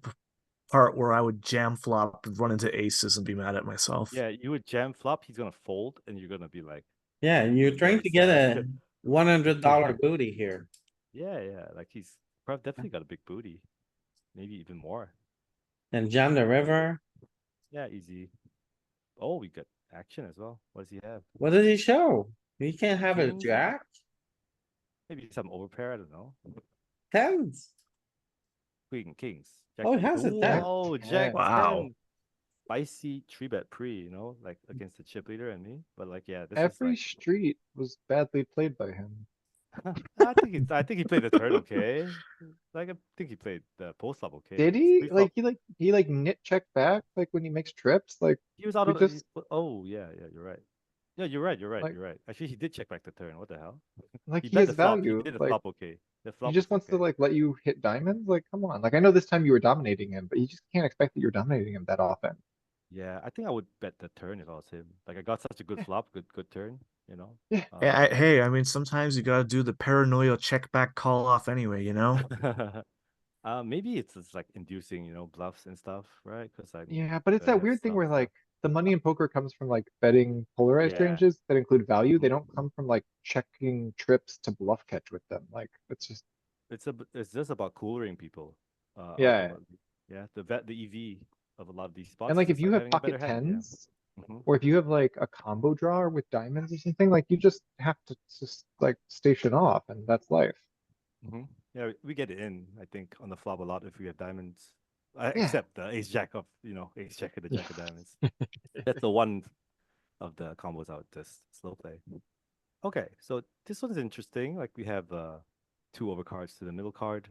part where I would jam flop, run into aces, and be mad at myself. Yeah, you would jam flop. He's gonna fold, and you're gonna be like, Yeah, you're trying very to get a sad. $100 booty here. yeah, like he's definitely got a big booty, maybe even more. And jam the river. Yeah, easy. Oh, we got action as well. What does he have? What does he show? He can't have a Kings? jack? Maybe some overpair. I don't know. Tens. Queen, kings. Oh, he has a 10. Oh, Jack 10. Wow. Spicy 3-bet pre, like against the chip leader and me. But like, yeah, this Every is street was badly played by him. like, I think he played the turn okay. Like, I think he played the post flop okay. Did His he? pre-flop- He nit check back like when he makes trips? Like He was out we of. just- Oh yeah, you're right. Yeah, you're right. Like- You're right. Actually, he did check back the turn. What the hell? like He he bet has the flop. value. He did the Like flop okay. The flop he just was wants to okay. like let you hit diamonds. Like come on. Like I know this time you were dominating him, but you just can't expect that you're dominating him that often. Yeah, I think I would bet the turn if I was him. Like I got such a good flop, good turn. Yeah. Hey, I mean, sometimes you gotta do the paranoia check back call off anyway, you know? Maybe it's just like inducing, bluffs and stuff, right? Because Yeah, but it's that weird thing where like the money in poker comes from like betting polarized Yeah. ranges that include value. They Mhm. don't come from like checking trips to bluff catch with them. Like it's just it's just about coolering people. Yeah. Ultimately. Yeah. The EV of a lot of these spots. and like is if just you have having a better pocket hand, yeah. tens Mhm. or if you have like a combo drawer with diamonds or something, like you just have to just like station off and that's life. Mhm. Yeah, we get it in. I think on the flop a lot if we have diamonds. Yeah. Except the ace jack of ace jack and the jack of diamonds. That's the one of the combos I would just slow play. Okay, so this one is interesting. Like we have 2 overcards to the middle card,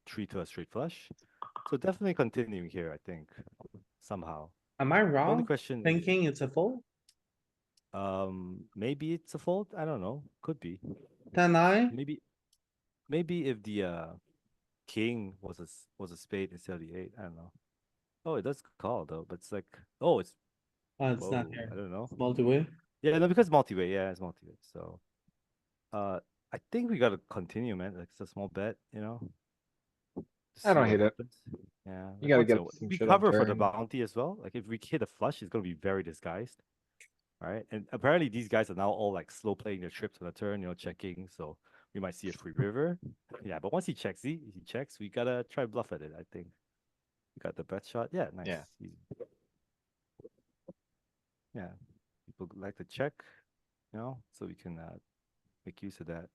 3 to a straight flush. So definitely continuing here, I think, somehow. Am I Only wrong? question, Thinking it's a fold? maybe it's a fold. I don't know. Could be. 10-9? Maybe if the king was a spade instead of the 8. I don't know. Oh, it does call though, but it's like, oh, it's It's not whoa, here. I don't know. Multi-way. Yeah, no, because multi-way. Yeah, it's multi-way. So, I think we gotta continue, man. Like it's a small bet, to I don't see what hate it. happens. Yeah, You gotta get once some we shit on cover for the turn. bounty as well. Like if we hit a flush, it's gonna be very disguised. All right, and apparently these guys are now all like slow playing their trips on the turn, checking. So we might see a free river. Yeah, but once he checks, we gotta try bluff at it. I think we got the bet shot. Yeah, nice. Yeah. Easy. Yeah, people like to check, so we can make use of that.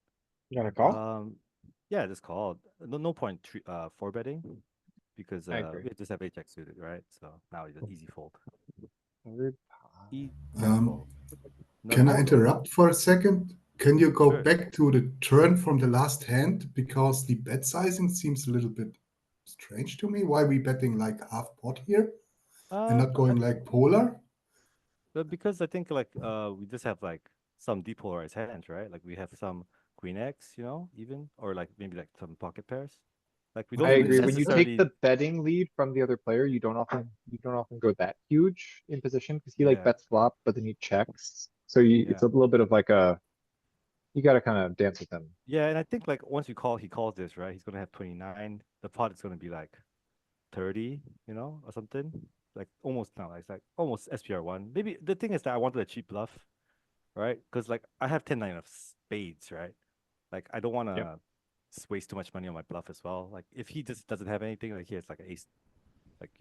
You got a call? Yeah, just call. No point four betting because I agree. we just have HX suited, right? So now it's an easy fold. Third Easy Um, fold. No Can I call, though. interrupt for a second? Can you go Sure. back to the turn from the last hand? Because the bet sizing seems a little bit strange to me. Why are we betting like half pot here and not going like polar? But because I think like we just have like some depolarized hands, right? Like we have some queen X, even or like maybe like some pocket pairs. Like we don't I even agree. When you necessarily. take the betting lead from the other player, you don't often go that huge in position because he like Yeah. bets flop, but then he checks. So it's a little bit of like you gotta kind of dance with him. Yeah, and I think like once he calls this, right? He's gonna have 29. The pot is gonna be like 30, or something. Like almost now, it's like almost SPR1. Maybe the thing is that I wanted a cheap bluff, right? Because like I have 10-9 of spades, right? Like I don't want to just waste too much money on my bluff as well. Like if he just doesn't have anything, like he has like an ace, like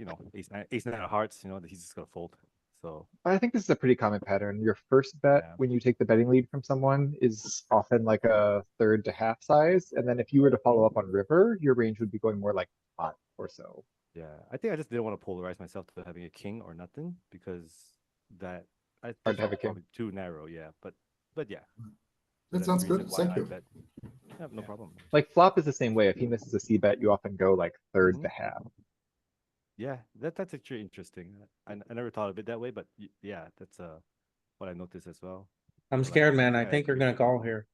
ace nine of hearts, he's just gonna fold. So I think this is a pretty common pattern. Your first bet Yeah. when you take the betting lead from someone is often like a third to half size. And then if you were to follow up on river, your range would be going more like pot or so. yeah, I think I just didn't want to polarize myself to having a king or nothing because that I Hard think to have a it's king. probably too narrow. Yeah, but yeah. That That's sounds the reason good. why Thank I you. bet. Yeah, no problem. Like flop is the same way. If he misses a C bet, you often go like third to half. Yeah, that's actually interesting. I never thought of it that way, but yeah, that's what I noticed as well. I'm So, like, scared, man. I I think you're agree. gonna call here.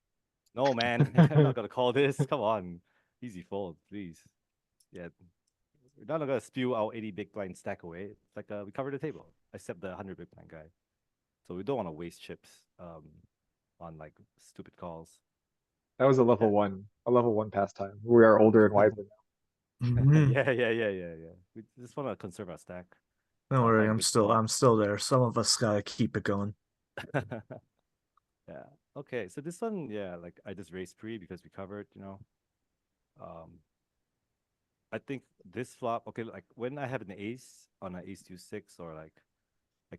No, man, I'm not gonna call this. Come on, easy fold, please. Yeah, we're not gonna spew our 80 big blind stack away. It's like we cover the table, except the 100 big blind guy. So we don't want to waste chips on like stupid calls. That was a level one pastime. We are older and wiser now. Mhm. Yeah. We just want to conserve our stack. Don't I'll worry, find a I'm good still spot. I'm still there. Some of us gotta keep it going. Yeah. Okay. So this one, yeah, like I just raised pre because we covered, I think this flop, okay, like when I have an ace on an ace 2 6 or like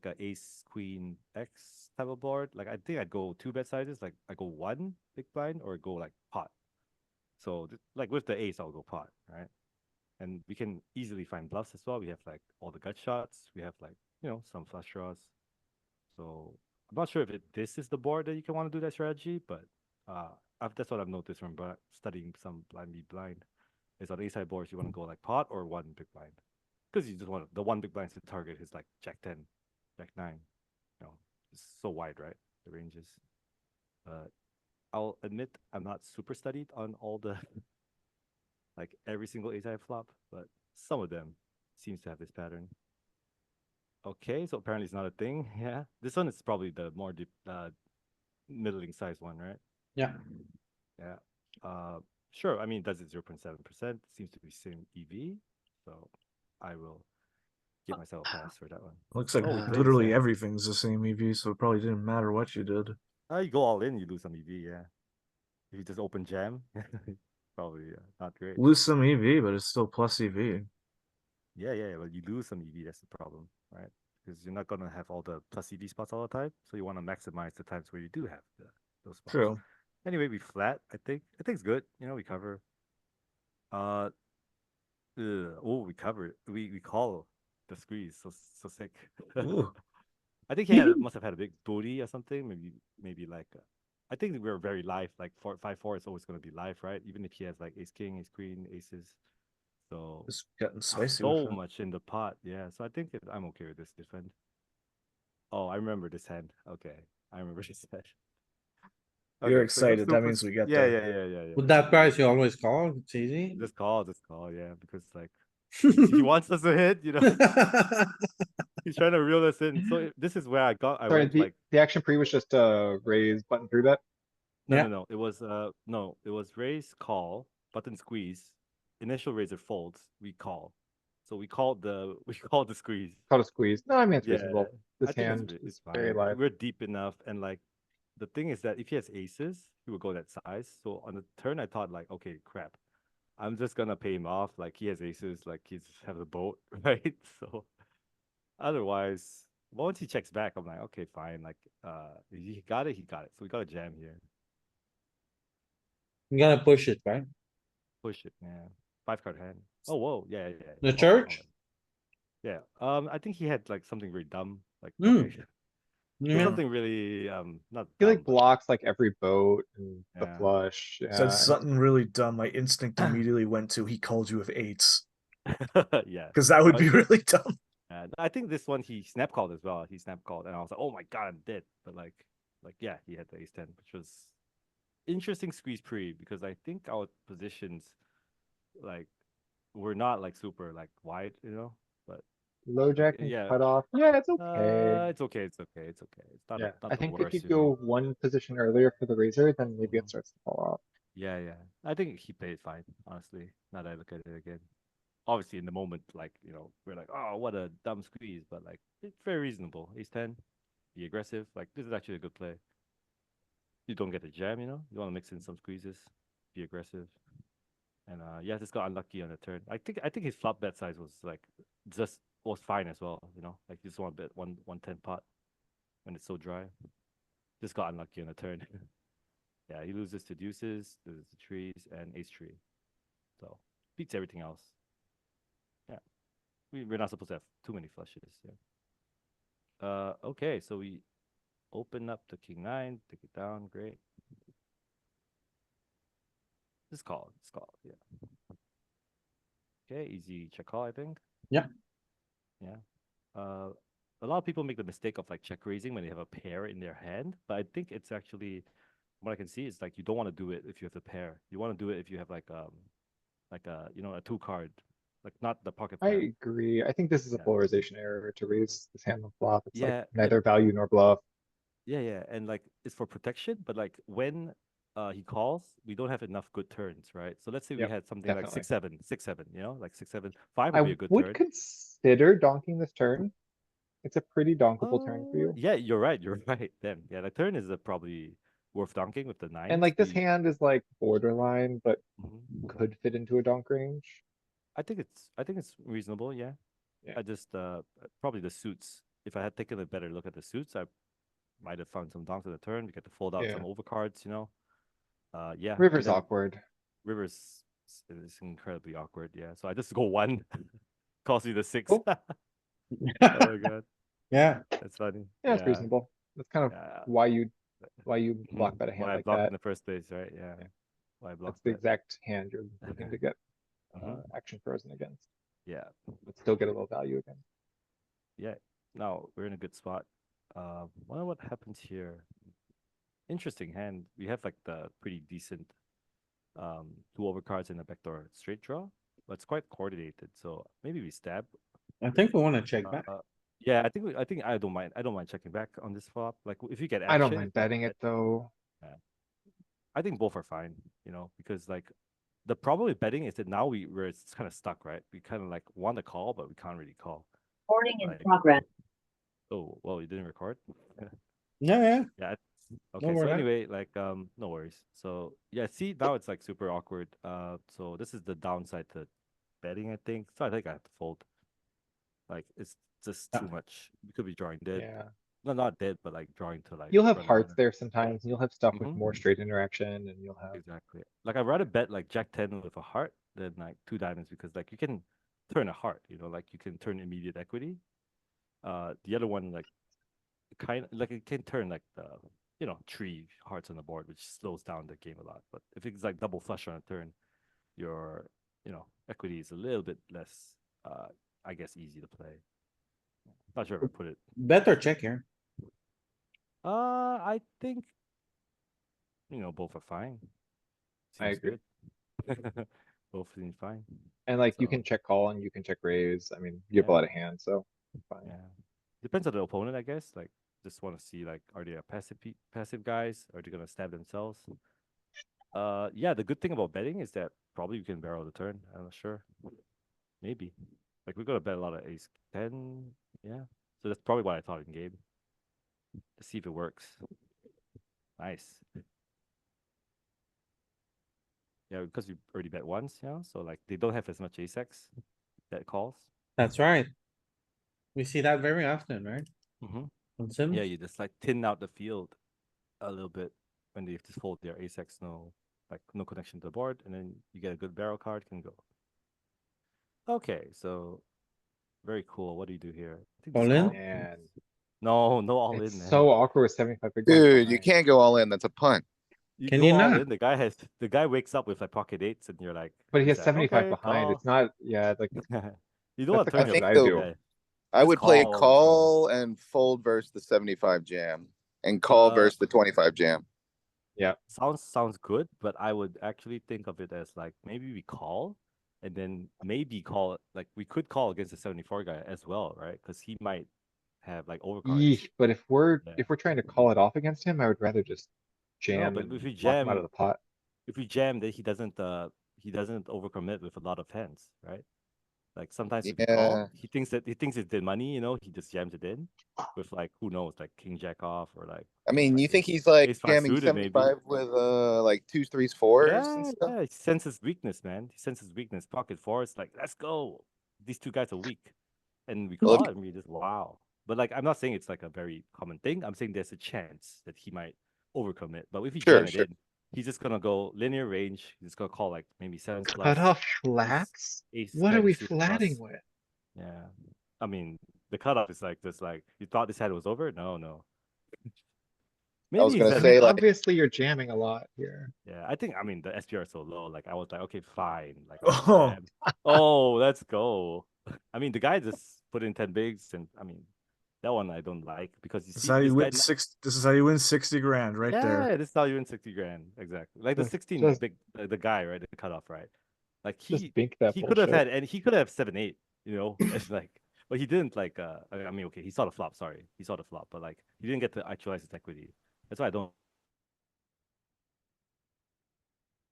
a ace queen X type of board, like I think I'd go two bet sizes, like I go one big blind or go like pot. So like with the ace, I'll go pot, right? And we can easily find bluffs as well. We have like all the gut shots. We have like, some flush draws. So I'm not sure if this is the board that you can want to do that strategy, but that's what I've noticed from studying some blind be blind. Is on ace high boards you want to go like pot or one big blind, because you just want the one big blind to target is like jack 10, jack 9. It's so wide, right? The ranges. I'll admit I'm not super studied on all the like every single ace high flop, but some of them seems to have this pattern. Okay, so apparently it's not a thing. Yeah, this one is probably the more deep, middling size one, right? Yeah. Yeah. Sure. I mean, does it 0.7%? Seems to be same EV, so I will give myself a pass for that one. Looks like Oh, we played literally same. everything's the same EV, so it probably didn't matter what you did. You go all in, you lose some EV. Yeah. If you just open jam, probably not great. Lose some EV, but it's still plus EV. Yeah. But you lose some EV. That's the problem, right? Because you're not gonna have all the plus EV spots all the time, so you want to maximize the times where you do have those spots. True. Anyway, we flat. I think it's good. We cover. Oh, we cover. We call the squeeze. So sick. Ooh. I think must have had a big booty or something. Maybe like. I think we're very live. Like 5-4 is always gonna be live, right? Even if he has like ace king, ace queen, aces. So It's getting spicy so with it. much in the pot. Yeah. So I think I'm okay with this defend. Oh, I remember this hand. Okay, I remember this hand. You're Okay, so you're excited. That super means we get yeah, there. yeah. With that price, you always call. It's easy. Just call, yeah, because like he wants us to hit, he's trying to reel us in. So this is where I Sorry, went like the action pre was just raise button three bet. Yeah. no. It was raise, call, button squeeze, initial raiser folds, we call. So we called the squeeze. Call to squeeze. No, I mean it's Yeah, reasonable. This I think hand it's is very fine. live. We're deep enough, and like the thing is that if he has aces, he will go that size. So on the turn, I thought like, okay, crap, I'm just gonna pay him off. Like he has aces, like he's have the boat, right? So otherwise, once he checks back, I'm like, okay, fine. Like he got it, he got it. So we got a jam here. You gotta push it, right? Push it, yeah. 5 card hand. Oh whoa, yeah. The Oh, church? yeah. I think he had like something very dumb. Like Hmm. okay. Yeah. Something really not He dumb, like blocks like every boat and the Yeah. flush. Said Yeah, and something really dumb. My instinct immediately went to he called you with eights. yeah. Because that would I be think- really dumb. I think this one he snap called as well. He snap called, and I was like, "Oh my god, I'm dead." But like yeah, he had the ace 10, which was interesting squeeze pre because I think our positions like were not like super like wide, But low jack and yeah, cut off. Yeah, it's okay. it's okay. It's not Yeah, not I the think worst. if you go one position earlier for the razor, then maybe Mhm. it starts to fall off. Yeah. I think he played fine, honestly. Now that I look at it again. Obviously, in the moment, like, we're like, oh, what a dumb squeeze. But, like, it's very reasonable. Ace 10, be aggressive. Like, this is actually a good play. You don't get a jam, You want to mix in some squeezes, be aggressive. And yeah, just got unlucky on the turn. I think his flop bet size was like was fine as well. You know, like you just want to bet 110 pot when it's so dry. Just got unlucky on the turn. Yeah, he loses to deuces, loses to trees, and ace tree. So beats everything else. Yeah, we're not supposed to have too many flushes. Yeah. Okay, so we open up the king nine, take it down. Great. Just call. Just call. Yeah. Okay, easy check call, I think. Yeah. Yeah. A lot of people make the mistake of like check raising when they have a pair in their hand, but I think it's actually what I can see is like you don't want to do it if you have the pair. You want to do it if you have like a a 2 card, like not the pocket I pair. agree. I think this is a Yeah. polarization error to raise this hand on flop. It's Yeah, like neither value nor bluff. Yeah, and like it's for protection, but like when he calls, we don't have enough good turns, right? So let's say we Yep, had something like definitely. 6-7, 6-7, like 6-7, 5 would be I a good would turn. consider donking this turn. It's a pretty donkable turn for you. Yeah, you're right. You're right. Then yeah, the turn is probably worth donking with the nines. And like this hand is like borderline, but Mhm. could fit into a donk range. I think it's reasonable. Yeah. Yeah. I just probably the suits. If I had taken a better look at the suits, I might have found some donks at the turn. We get to fold out some Yeah. overcards. Yeah. but River's then awkward. Rivers is incredibly awkward. Yeah. So I just go one, cost me the 6. Cool. Oh my god, Yeah, that's funny. Yeah, it's reasonable. That's kind of Yeah. why you Mhm. block bet a hand Why I like blocked that. in the first place, right? Yeah. Why I blocked That's the that. exact hand you're looking to get Mhm. action frozen against, Yeah. but still get a low value again. Yeah. Now we're in a good spot. Wonder what happens here. Interesting hand. We have like the pretty decent 2 overcards in the backdoor straight draw, but it's quite coordinated. So maybe we stab. I think we want to check back. Yeah, I think I don't mind. I don't mind checking back on this flop. Like if you get action, I don't mind betting it though. I think both are fine. Because like the problem with betting is that now we're it's kind of stuck, right? We kind of like want to call, but we can't really call. Recording in Like- progress. Oh, well, you didn't record. Yeah. Yeah. No, Okay. we're So not. anyway, like no worries. So yeah, see now it's like super awkward. So this is the downside to betting, I think. So I think I have to fold. Like it's just Yeah. too much. We could be drawing dead. Yeah. No, not dead, but like drawing to like. You'll have run hearts over. there sometimes, and you'll have stuff with Mhm. more straight interaction, and you'll have Exactly. Like I'd rather bet like Jack 10 with a heart than like 2 diamonds because like you can turn a heart, like you can turn immediate equity. The other one like kind of like it can turn like the 3 hearts on the board, which slows down the game a lot. But if it's like double flush on a turn, your equity is a little bit less I guess easy to play. Not sure if I put it. Bet or check here. I think both are fine. I Seems agree. good. Both seem fine. and like you So, can check call and you can check raise. I mean, you have a Yeah. lot of hands, so fine. yeah. Depends on the opponent, I guess. Like, just want to see like, are they a passive guys? Are they gonna stab themselves? Yeah. The good thing about betting is that probably you can barrel the turn. I'm not sure. Maybe. Like we're gonna bet a lot of ace 10. Yeah. So that's probably what I thought in game. Let's see if it works. Nice. Yeah, because we already bet once, so like they don't have as much ace X that calls. That's right. We see that very often, right? Mm-hmm. On Sims? Yeah, you just like thin out the field a little bit when they just fold their ace X, no connection to the board, and then you get a good barrel card, can go. Okay, so very cool. What do you do here? I think All just in? call. And No all it's in, man. so awkward with 75 big blinds Dude, you behind. can't go all in. That's a punt. You Can go you all not? in. The guy wakes up with like pocket eights, and you're like, But he has he's like, 75 okay, behind. call. It's not, yeah, like You don't want that's to the turn kind your of I shit think I back. do. Yeah. I Just would play call all the time. call and fold versus the 75 jam and call versus the 25 jam. Yeah. Sounds good, but I would actually think of it as like maybe we call, and then maybe call like we could call against the 74 guy as well, right? Because he might have like overcards. Yeesh, but if we're Yeah. trying to call it off against him, I would rather just jam but and if we lock him out jam- of the pot. If we jam, then he doesn't overcommit with a lot of hands, right? Like sometimes if you call, Yeah. he thinks it's the money, he just jams it in with like who knows, like king jack off or like. I mean, like you think ace- he's like ace five jamming suited maybe. 75 with like 2s, 3s, 4s and Yeah, stuff? yeah, he senses weakness, man. He senses weakness. Pocket fours, like let's go. These two guys are weak, and we Look- call it, and we just wow. But like I'm not saying it's like a very common thing. I'm saying there's a chance that he might overcommit. But if he Sure, jam it sure. in, he's just gonna go linear range. He's gonna call like maybe 7s plus. Cutoff flats? ace What are 10 we suited flatting plus. with? Yeah, I mean the cutoff is like just like you thought this hand was over. No. I was Maybe gonna he's I at- say, mean, like- obviously you're jamming a lot here. Yeah, I think the SPR is so low. Like I was like, okay, fine. Like Oh. oh, let's go. I mean, the guy just put in 10 bigs, and I mean, that one I don't like because you This is see how you this win guy. This is how you win 60 grand right there. Yeah, this is how you win 60 grand exactly. Like the Just- 16 just- big, the guy right, the cutoff right. Like Just bink that he could have bullshit. had, and he could have 7-8. It's like, but he didn't like. I mean, okay, he saw the flop. Sorry, he saw the flop, but like he didn't get to actualize his equity. That's why I don't.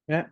Yeah,